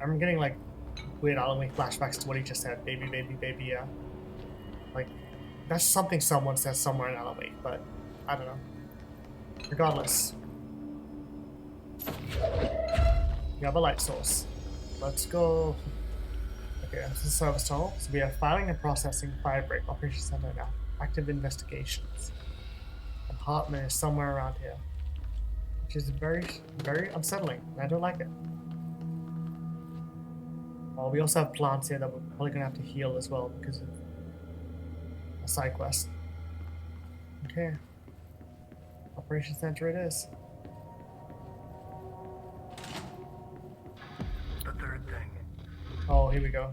I'm getting like weird Alan Wake flashbacks to what he just said, baby, baby, baby, yeah. Like, that's something someone says somewhere in Alan Wake, but I don't know. Regardless. We have a light source. Let's go. Okay, this is the service tunnel. So we have filing and processing, firebreak, operations center, and active investigations. And Hartman is somewhere around here. Which is very, very unsettling. I don't like it. Well, we also have plants here that we're probably gonna have to heal as well because of a side quest. Okay. Operations center it is. The third thing. Oh, here we go.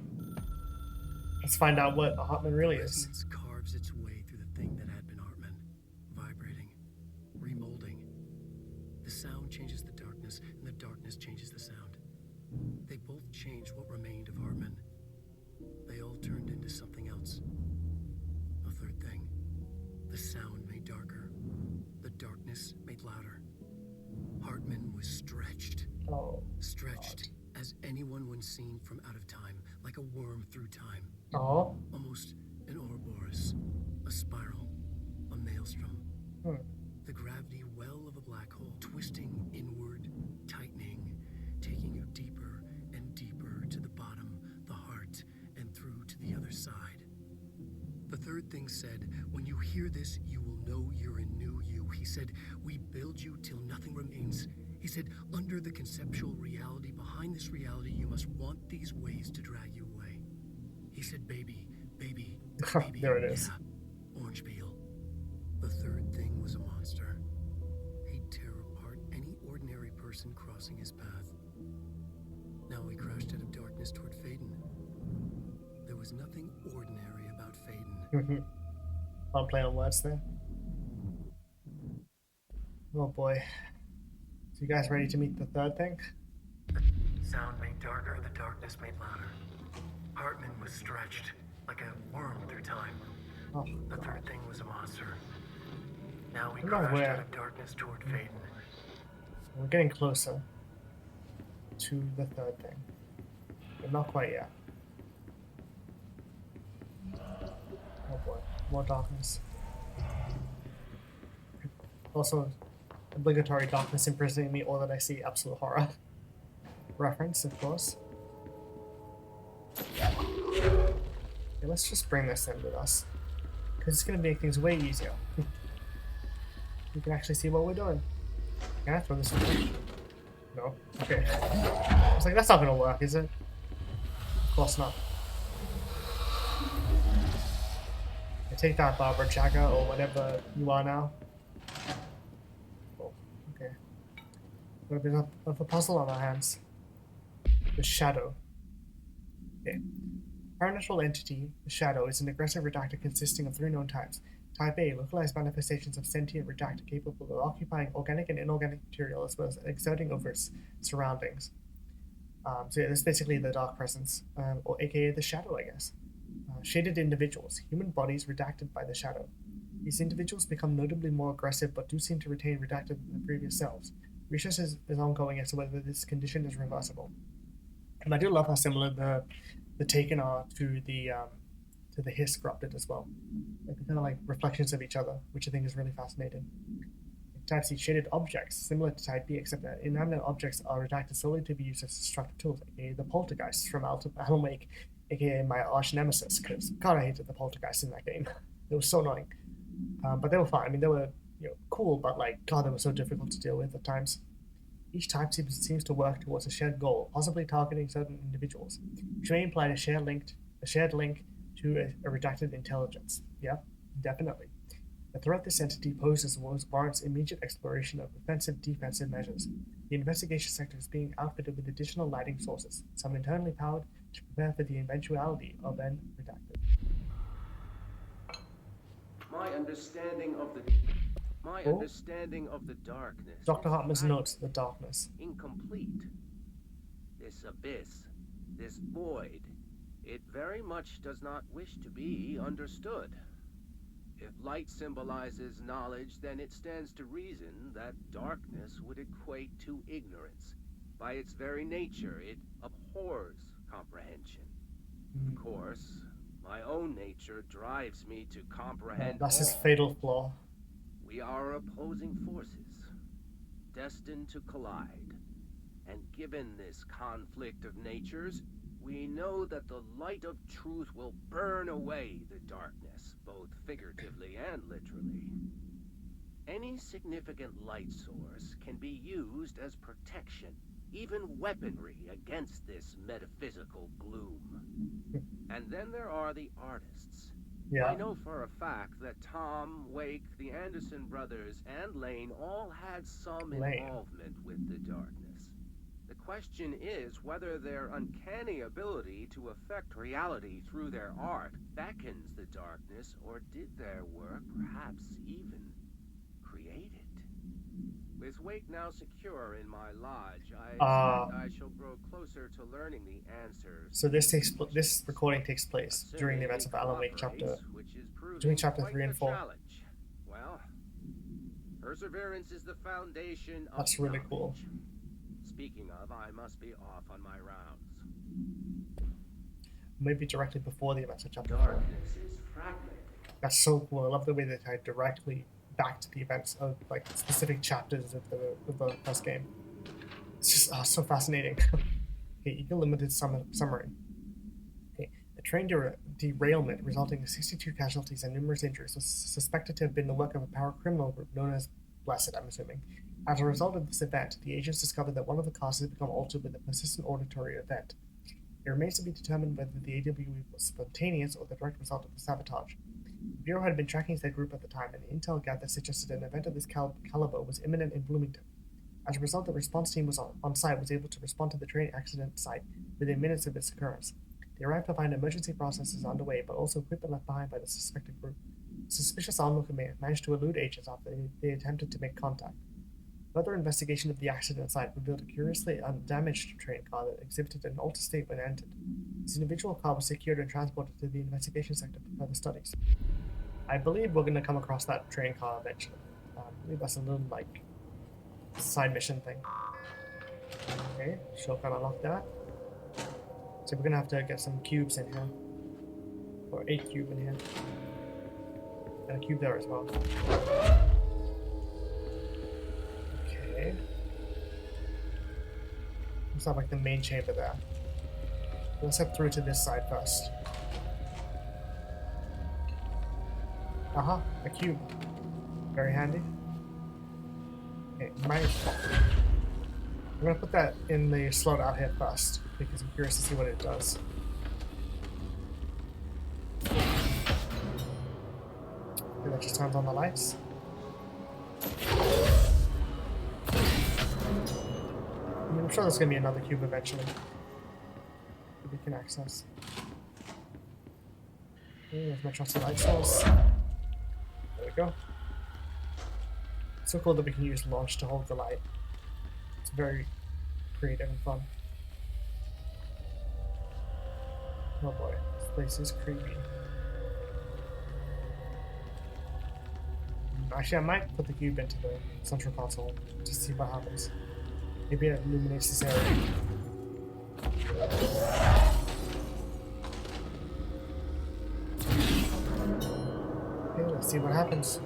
Let's find out what a Hartman really is. Resonance carves its way through the thing that had been Hartman. changes the darkness, and the darkness changes the sound. They both changed what remained of Hartman. They all turned into something else. A third thing. The sound made darker. The darkness made louder. Hartman was stretched. Oh. Stretched as anyone when seen from out of time, like a worm through time. Oh. Almost an Ouroboros, a spiral, a maelstrom. The gravity well of a black hole, twisting inward, tightening, taking you deeper and deeper to the bottom, the heart, and through to the other side. The third thing said, when you hear this, you will know you're a new you. He said, we build you till nothing remains. He said, under the conceptual reality, behind this reality, you must want these waves to drag you away. He said, baby, baby, baby. There it is. Yeah, orange peel. The third thing was a monster. He'd tear apart any ordinary person crossing his path. Now he crashed out of darkness toward Faden. There was nothing ordinary about Faden. I'll play on words there. Oh boy. So you guys ready to meet the third thing? Sound made darker, the darkness made louder. Hartman was stretched, like a worm through time. Oh, The third thing was a monster. Now we I'm not crashed aware. out of darkness toward Faden. we're getting closer to the third thing. But not quite yet. Oh boy. More darkness. Also, obligatory darkness imprisoning me, all that I see, absolute horror. Reference, of course. Okay, let's just bring this in with us. Because it's going to make things way easier. You can actually see what we're doing. Can I throw this away? No? Okay. I was like, that's not going to work, is it? Of course not. I take that, Barbara Jagger, or whatever you are now. Oh, okay. Got a bit of a puzzle on our hands. The Shadow. Okay. Paranatural entity, the Shadow, is an aggressive redactor consisting of 3 known types. Type A, localized manifestations of sentient redactor capable of occupying organic and inorganic material as well as exerting over its surroundings. So yeah, this is basically the dark presence, or aka the Shadow, I guess. Shaded individuals, human bodies redacted by the Shadow. These individuals become notably more aggressive but do seem to retain redacted than their previous selves. Research is ongoing as to whether this condition is reversible. And I do love how similar the Taken are to the Hiss corrupted as well. Like, they're kind of like reflections of each other, which I think is really fascinating. Type C, shaded objects, similar to Type B, except that inanimate objects are redacted solely to be used as destructive tools, aka the poltergeists from Alan Wake, aka my arch nemesis, because God, I hated the poltergeists in that game. It was so annoying. But they were fine. I mean, they were cool, but like, God, they were so difficult to deal with at times. Each type seems to work towards a shared goal, possibly targeting certain individuals, which may imply a shared link to a redacted intelligence. Yeah, definitely. The threat this entity poses warrants immediate exploration of offensive-defensive measures. The investigation sector is being outfitted with additional lighting sources, some internally powered, to prepare for the eventuality of an redacted. My understanding of the darkness. Dr. is Hartman's fragmented, notes, the darkness. incomplete. This abyss, this void, it very much does not wish to be understood. If light symbolizes knowledge, then it stands to reason that darkness would equate to ignorance. By its very nature, it abhors comprehension. Of course, my own nature drives me to comprehend That's his all. fatal flaw. We are opposing forces, destined to collide. And given this conflict of natures, we know that the light of truth will burn away the darkness, both figuratively and literally. Any significant light source can be used as protection, even weaponry against this metaphysical gloom. And then there are the artists. Yeah. I know for a fact that Tom, Wake, the Anderson brothers, and Lane all had some involvement with the darkness. The question is whether their uncanny ability to affect reality through their art beckons the darkness, or did their work perhaps even create it? With Wake now secure in my lodge, I Uh, expect I shall grow closer to learning the answers. so this recording takes place during the Assuming events he of Alan Wake chapter cooperates, which is between proving chapter quite 3 and the 4. challenge. Well, perseverance is the foundation of That's really cool. knowledge. Speaking of, I must be off on my rounds. Maybe directly before the events of chapter 4. Darkness is fragmented. That's so cool. I love the way they tie directly back to the events of like specific chapters of the first game. It's just so fascinating. Okay, Eagle Limited summary. Okay, a train derailment resulting in 62 casualties and numerous injuries was suspected to have been the work of a power criminal group known as Blessed, I'm assuming. As a result of this event, the agents discovered that one of the cars had become altered with a persistent auditory event. It remains to be determined whether the AWE was spontaneous or the direct result of the sabotage. The Bureau had been tracking said group at the time, and intel gathered suggested an event of this caliber was imminent in Bloomington. As a result, the response team was on site was able to respond to the train accident site within minutes of its occurrence. They arrived to find emergency processes underway, but also equipment left behind by the suspected group. A suspicious onlooker managed to elude agents after they attempted to make contact. Further investigation of the accident site revealed a curiously undamaged train car that exhibited an altered state when entered. This individual car was secured and transported to the investigation sector for further studies. I believe we're going to come across that train car eventually. I believe that's a little, like, side mission thing. Okay, shotgun unlocked that. So we're going to have to get some cubes in here. Or 8 cube in here. And a cube there as well. Okay. Looks like the main chamber there. Let's head through to this side first. Aha, a cube. Very handy. Okay, I'm gonna put that in the slot out here first, because I'm curious to see what it does. Okay, that just turns on the lights. I'm sure there's gonna be another cube eventually that we can access. Okay, there's my trusty light source. There we go. It's so cool that we can use launch to hold the light. It's very creative and fun. Oh boy, this place is creepy. Actually, I might put the cube into the central console to see what happens. Maybe it illuminates this area. Okay, let's see what happens.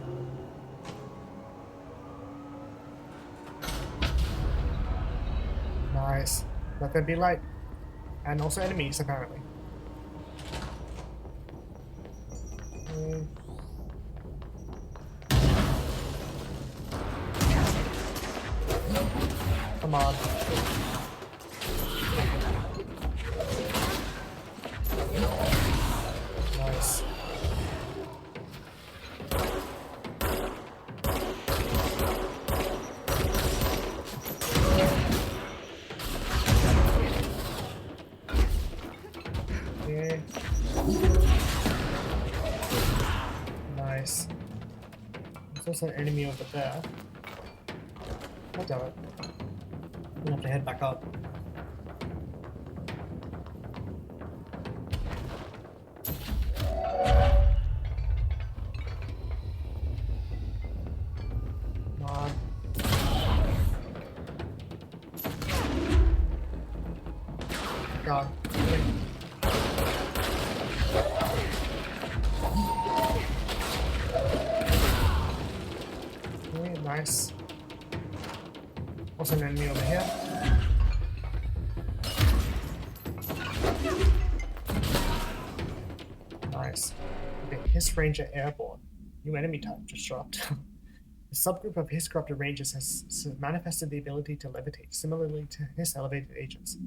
Nice. Let there be light. And also enemies, apparently. Come on. Nice. Okay. Nice. There's also an enemy over there. Oh, damn it. I'm gonna have to head back up. Come on. God. Okay, nice. Also an enemy over here. Nice. Okay, Hiss Ranger Airborne. New enemy type just dropped. The subgroup of Hiss corrupted rangers has manifested the ability to levitate, similarly to Hiss elevated agents.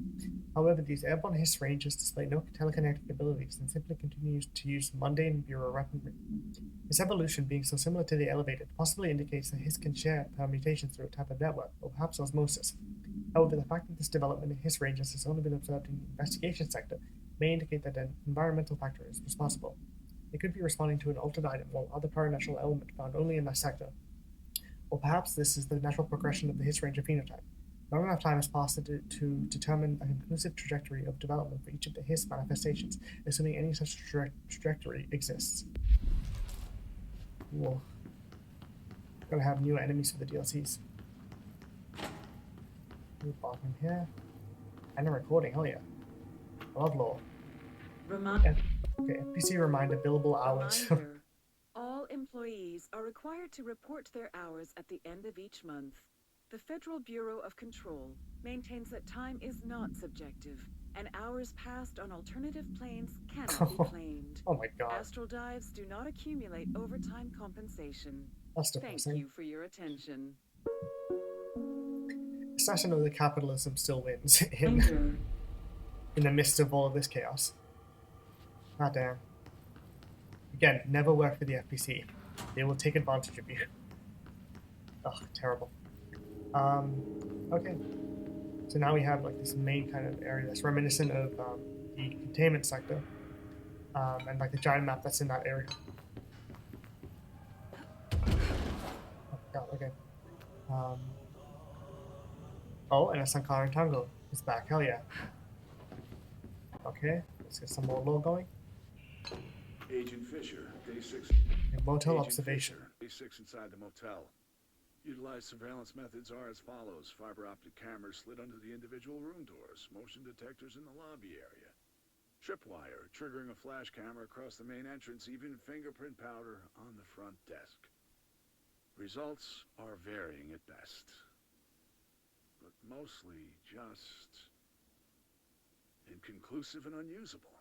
However, these airborne Hiss rangers display no telekinetic abilities and simply continue to use mundane Bureau weaponry. This evolution, being so similar to the elevated, possibly indicates that Hiss can share permutations through a type of network, or perhaps osmosis. However, the fact that this development in Hiss rangers has only been observed in the investigation sector may indicate that an environmental factor is responsible. It could be responding to an altered item, while other paranatural element found only in that sector Or perhaps this is the natural progression of the His Ranger phenotype. Not enough time has passed to determine a conclusive trajectory of development for each of the His manifestations, assuming any such trajectory exists. Cool. Gotta have new enemies for the DLCs. New bathroom here. And a recording, hell yeah. I love lore. Okay, FPC reminder, billable hours. Reminder. All employees are required to report their hours at the end of each month. The Federal Bureau of Control maintains that time is not subjective, and hours passed on alternative planes cannot be claimed. Oh my god. Astral dives do not accumulate overtime compensation. That's Thank depressing. you for your attention. It's nice to know that capitalism still wins in the midst of all of this chaos. Ah damn. Again, never work for the FPC. They will take advantage of you. Ugh, terrible. Okay. So now we have like this main kind of area that's reminiscent of the containment sector. And like the giant map that's in that area. Oh god, okay. Oh, and a Sankara and Tango is back, hell yeah. Okay, let's get some more lore going. Agent Fisher, day 6. Motel Agent observation. Fisher, day 6 inside the motel. Utilized surveillance methods are as follows. Fiber optic cameras slid under the individual room doors. Motion detectors in the lobby area. Tripwire, triggering a flash camera across the main entrance. Even fingerprint powder on the front desk. Results are varying at best. But mostly just inconclusive and unusable.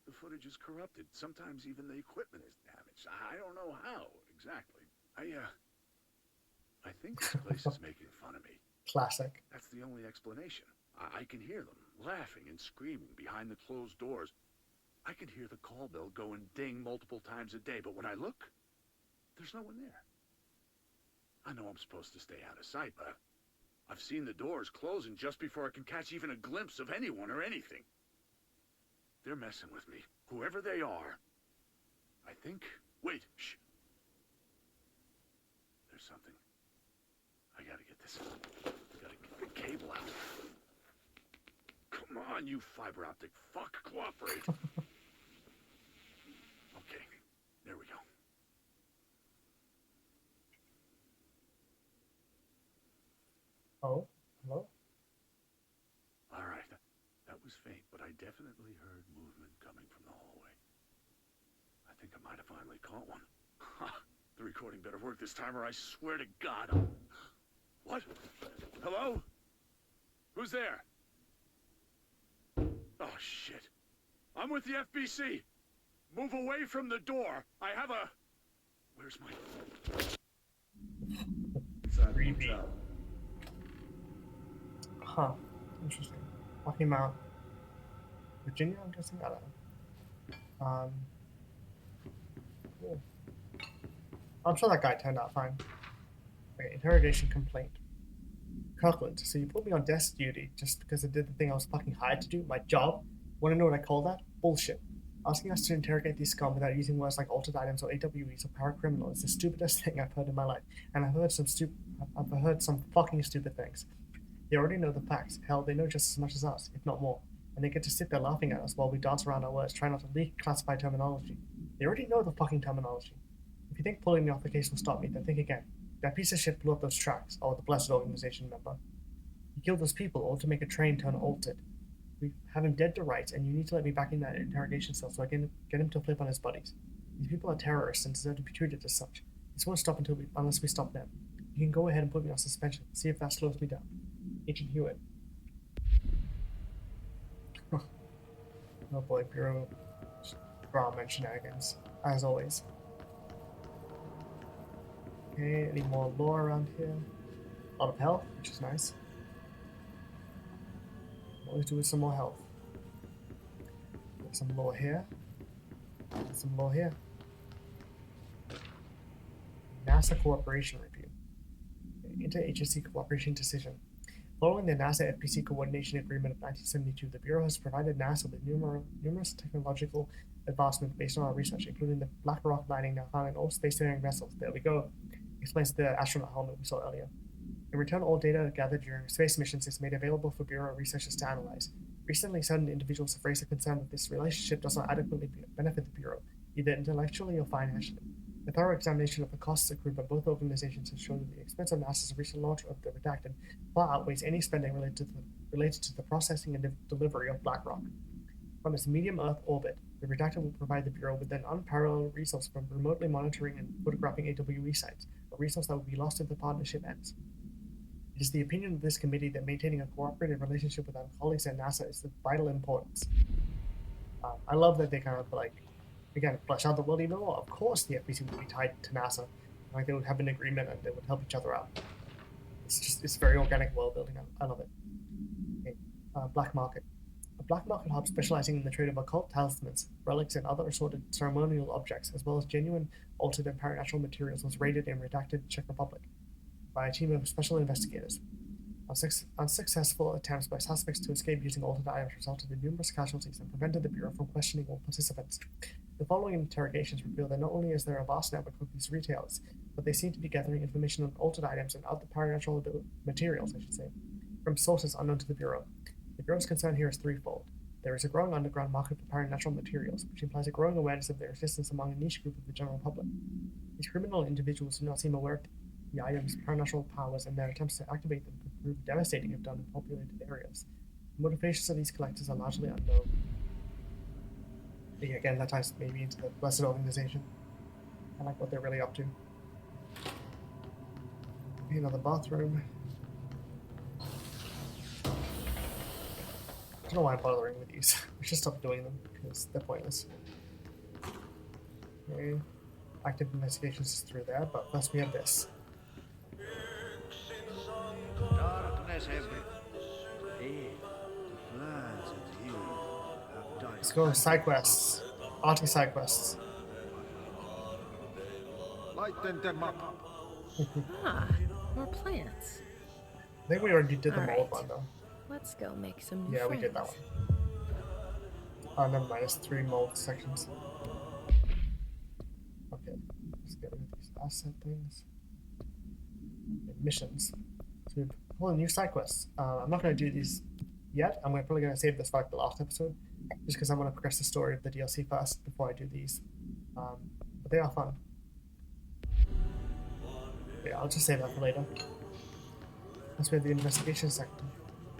The footage is corrupted. Sometimes even the equipment is damaged. I don't know how exactly. I think this place is making fun of me. Classic. That's the only explanation. I can hear them laughing and screaming behind the closed doors. I can hear the call bell go and ding multiple times a day, but when I look, there's no one there. I know I'm supposed to stay out of sight, but I've seen the doors closing just before I can catch even a glimpse of anyone or anything. They're messing with me, whoever they are. I think... Wait, shh. There's something. I gotta get this. Gotta get the cable out. Come on, you fiber optic fuck, cooperate. Okay, there we go. Oh, hello? All right, that was faint, but I definitely heard movement coming from the hallway. I think I might have finally caught one. The recording better work this time, or I swear to God I'll... What? Hello? Who's there? Oh, shit. I'm with the FBC. Move away from the door. I have a... Where's my... Inside the hotel. Huh. Interesting. Rocky Mount. Virginia, I'm guessing? I don't know. Cool. I'm sure that guy turned out fine. Okay, interrogation complaint. Kirkland, so you put me on desk duty just because I did the thing I was fucking hired to do, my job? Wanna know what I call that? Bullshit. Asking us to interrogate these scum without using words like altered items or AWEs or paracriminal is the stupidest thing I've heard in my life, and I've heard some fucking stupid things. They already know the facts. Hell, they know just as much as us, if not more. And they get to sit there laughing at us while we dance around our words, trying not to leak classified terminology. They already know the fucking terminology. If you think pulling me off the case will stop me, then think again. That piece of shit blew up those tracks, or the blessed organization member. He killed those people, all to make a train turn altered. We have him dead to rights, and you need to let me back in that interrogation cell so I can get him to flip on his buddies. These people are terrorists and deserve to be treated as such. This won't stop unless we stop them. You can go ahead and put me on suspension. See if that slows me down. Agent Hewitt. Oh boy, Bureau drama and shenanigans, as always. Okay, any more lore around here? A lot of health, which is nice. Always do with some more health. Get some lore here. And some lore here. NASA cooperation review. Inter-agency cooperation decision. Following the NASA FPC Coordination Agreement of 1972, the Bureau has provided NASA with numerous technological advancements based on our research, including the Black Rock lighting now found in all spacefaring vessels. There we go. Explains the astronaut helmet we saw earlier. In return, all data gathered during space missions is made available for Bureau researchers to analyze. Recently, certain individuals have raised a concern that this relationship does not adequately benefit the Bureau, either intellectually or financially. A thorough examination of the costs accrued by both organizations has shown that the expense of NASA's recent launch of the Redacted far outweighs any spending related to the processing and delivery of Black Rock. From its medium Earth orbit, the Redacted will provide the Bureau with an unparalleled resource from remotely monitoring and photographing AWE sites, a resource that will be lost if the partnership ends. It is the opinion of this committee that maintaining a cooperative relationship with our colleagues at NASA is of vital importance. I love that they kind of again, flesh out the world even more. Of course, the FBC would be tied to NASA. Like they would have an agreement and they would help each other out. It's very organic world building. I love it. Okay. Black market. A black market hub specializing in the trade of occult talismans, relics, and other assorted ceremonial objects, as well as genuine, altered, and paranatural materials, was raided in redacted Czech Republic by a team of special investigators. Unsuccessful attempts by suspects to escape using altered items resulted in numerous casualties and prevented the Bureau from questioning all participants. The following interrogations reveal that not only is there a vast network of these retailers, but they seem to be gathering information on altered items and other paranatural materials, from sources unknown to the Bureau. The Bureau's concern here is threefold. There is a growing underground market for paranatural materials, which implies a growing awareness of their existence among a niche group of the general public. These criminal individuals do not seem aware of the items' paranatural powers, and their attempts to activate them could prove devastating if done in populated areas. The motivations of these collectors are largely unknown. But again, that ties maybe into the Blessed Organization. I like what they're really up to. Another bathroom. I don't know why I'm bothering with these. I should stop doing them because they're pointless. Okay. Active investigations is through there, but first we have this. Let's go side quests. Arty side quests. Lighten them up. More plants. I think we already did the All mold right. one though. Let's go make some new Yeah, friends. we did that one. Oh, never mind. It's 3 mold sections. Okay, let's get rid of these asset things. Okay, missions. So we have a whole new side quests. I'm not going to do these yet. I'm probably going to save this for like the last episode, just because I want to progress the story of the DLC first before I do these. But they are fun. Yeah, I'll just save that for later. That's where the investigation sector.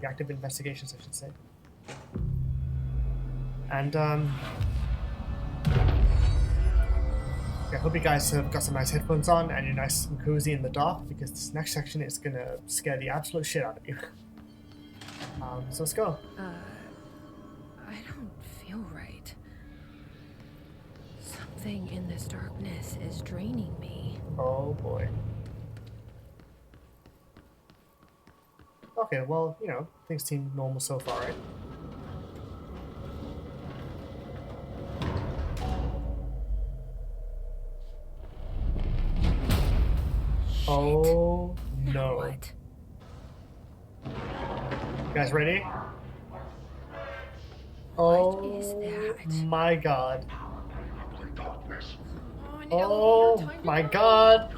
The active investigations, I should say. And yeah, I hope you guys have got some nice headphones on and you're nice and cozy in the dark, because this next section is gonna scare the absolute shit out of you. So let's go. I don't feel right. Something in this darkness is draining me. Oh boy. Okay, well, you know, things seem normal so far, right? Oh no. What? You guys ready? Oh What is that? my god. Oh, Oh my god.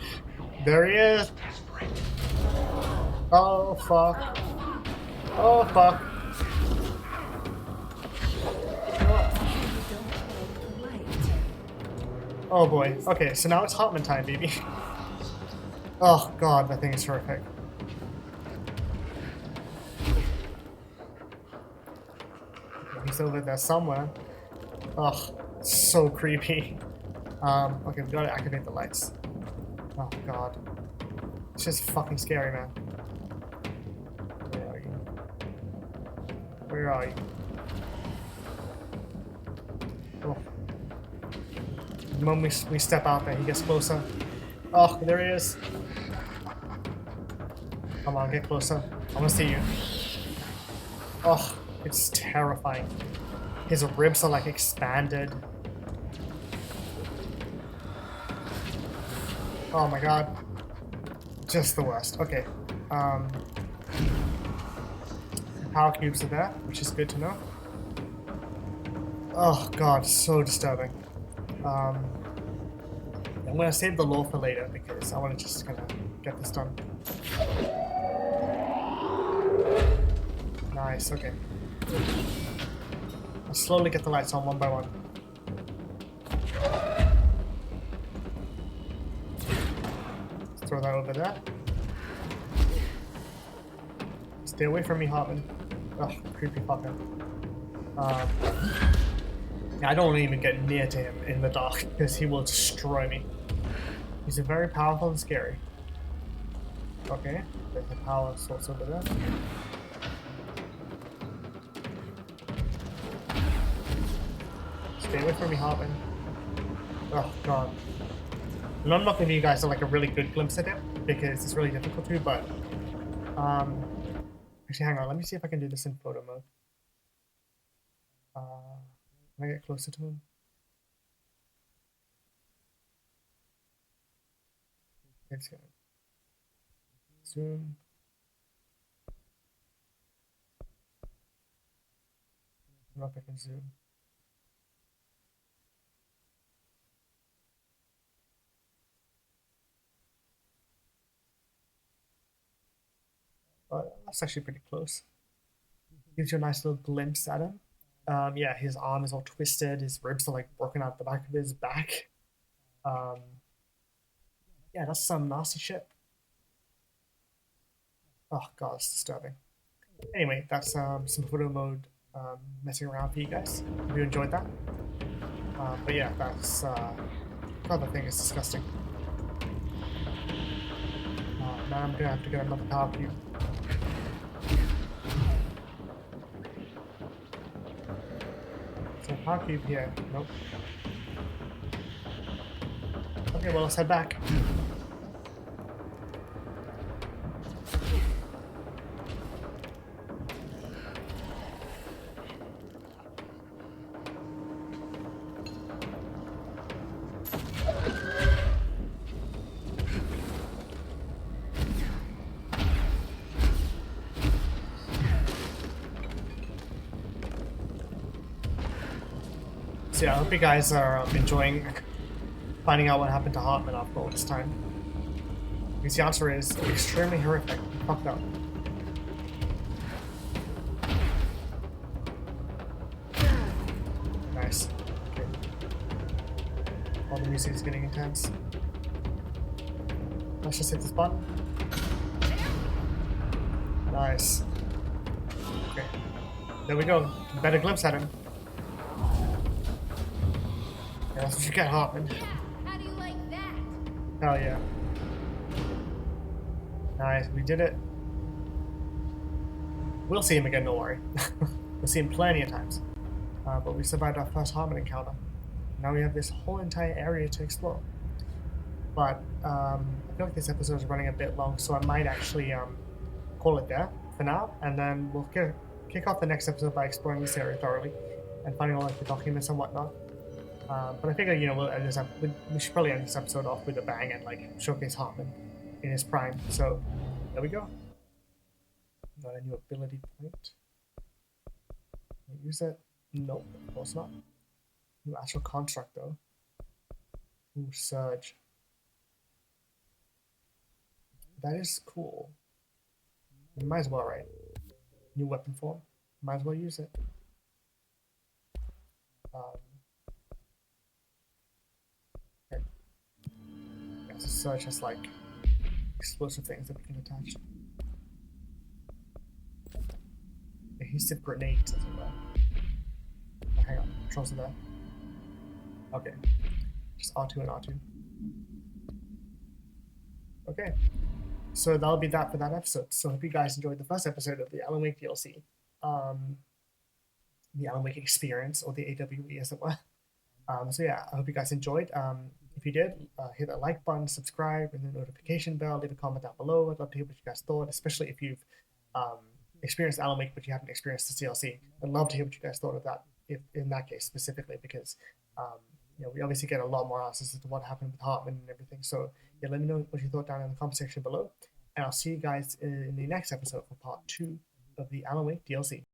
There he is. Oh fuck. Oh fuck. Oh boy. Okay, so now it's Hartman time, baby. Oh god, that thing is horrific. He's over there somewhere. Ugh, so creepy. Okay, we gotta activate the lights. Oh god. It's just fucking scary, man. Where are you? Where are you? Oh. The moment we step out there, he gets closer. Oh, there he is. Come on, get closer. I wanna see you. Oh, it's terrifying. His ribs are like expanded. Oh my god. Just the worst. Okay. Power cubes are there, which is good to know. Oh god, so disturbing. Yeah, I'm gonna save the lore for later because I want to just kind of get this done. Nice, okay. I'll slowly get the lights on one by one. Let's throw that over there. Stay away from me, Hartman. Ugh, creepy fucker. Yeah, I don't even get near to him in the dark because he will destroy me. He's very powerful and scary. Okay, there's a power source over there. Stay away from me, Hartman. Oh god. And I'm not giving you guys like a really good glimpse at him because it's really difficult to, but actually hang on, let me see if I can do this in photo mode. Can I get closer to him? It's gonna zoom. I don't know if I can zoom. But that's actually pretty close. Gives you a nice little glimpse at him. Yeah, his arm is all twisted. His ribs are like broken out the back of his back. Yeah, that's some nasty shit. Oh god, it's disturbing. Anyway, that's some photo mode messing around for you guys. Hope you enjoyed that. But yeah, that's god, the thing is disgusting. Now I'm gonna have to get another power cube. So power cube here. Nope. Okay, well let's head back. So yeah, I hope you guys are enjoying finding out what happened to Hartman after all this time. Because the answer is extremely horrific. Fucked up. Nice. Okay. All the music is getting intense. Let's just hit this button. Nice. Okay. There we go. Better glimpse at him. Yeah, that's what you get, Hartman. How do you like that? Hell yeah. Nice, we did it. We'll see him again, don't worry. We'll see him plenty of times. But we survived our first Hartman encounter. Now we have this whole entire area to explore. But I feel like this episode is running a bit long, so I might actually call it there for now, and then we'll kick off the next episode by exploring this area thoroughly and finding all like the documents and whatnot. But I figure, you know, we should probably end this episode off with a bang and like showcase Hartman in his prime. So there we go. Got a new ability point. Can I use it? Nope, of course not. New astral construct though. Ooh, surge. That is cool. You might as well, right? New weapon form. Might as well use it. Okay. Yeah, so surge has like explosive things that we can attach. Adhesive grenades as well. Oh, hang on, controls are there. Okay. Just R2 and R2. Okay. So that'll be that for that episode. So I hope you guys enjoyed the first episode of the Alan Wake DLC. The Alan Wake experience, or the AWE as it were. So yeah, I hope you guys enjoyed. If you did, hit that like button, subscribe, and the notification bell, leave a comment down below. I'd love to hear what you guys thought, especially if you've experienced Alan Wake but you haven't experienced the DLC. I'd love to hear what you guys thought of that, if in that case specifically, because you know, we obviously get a lot more answers as to what happened with Hartman and everything. So yeah, let me know what you thought down in the comment section below, and I'll see you guys in the next episode for part 2 of the Alan Wake DLC.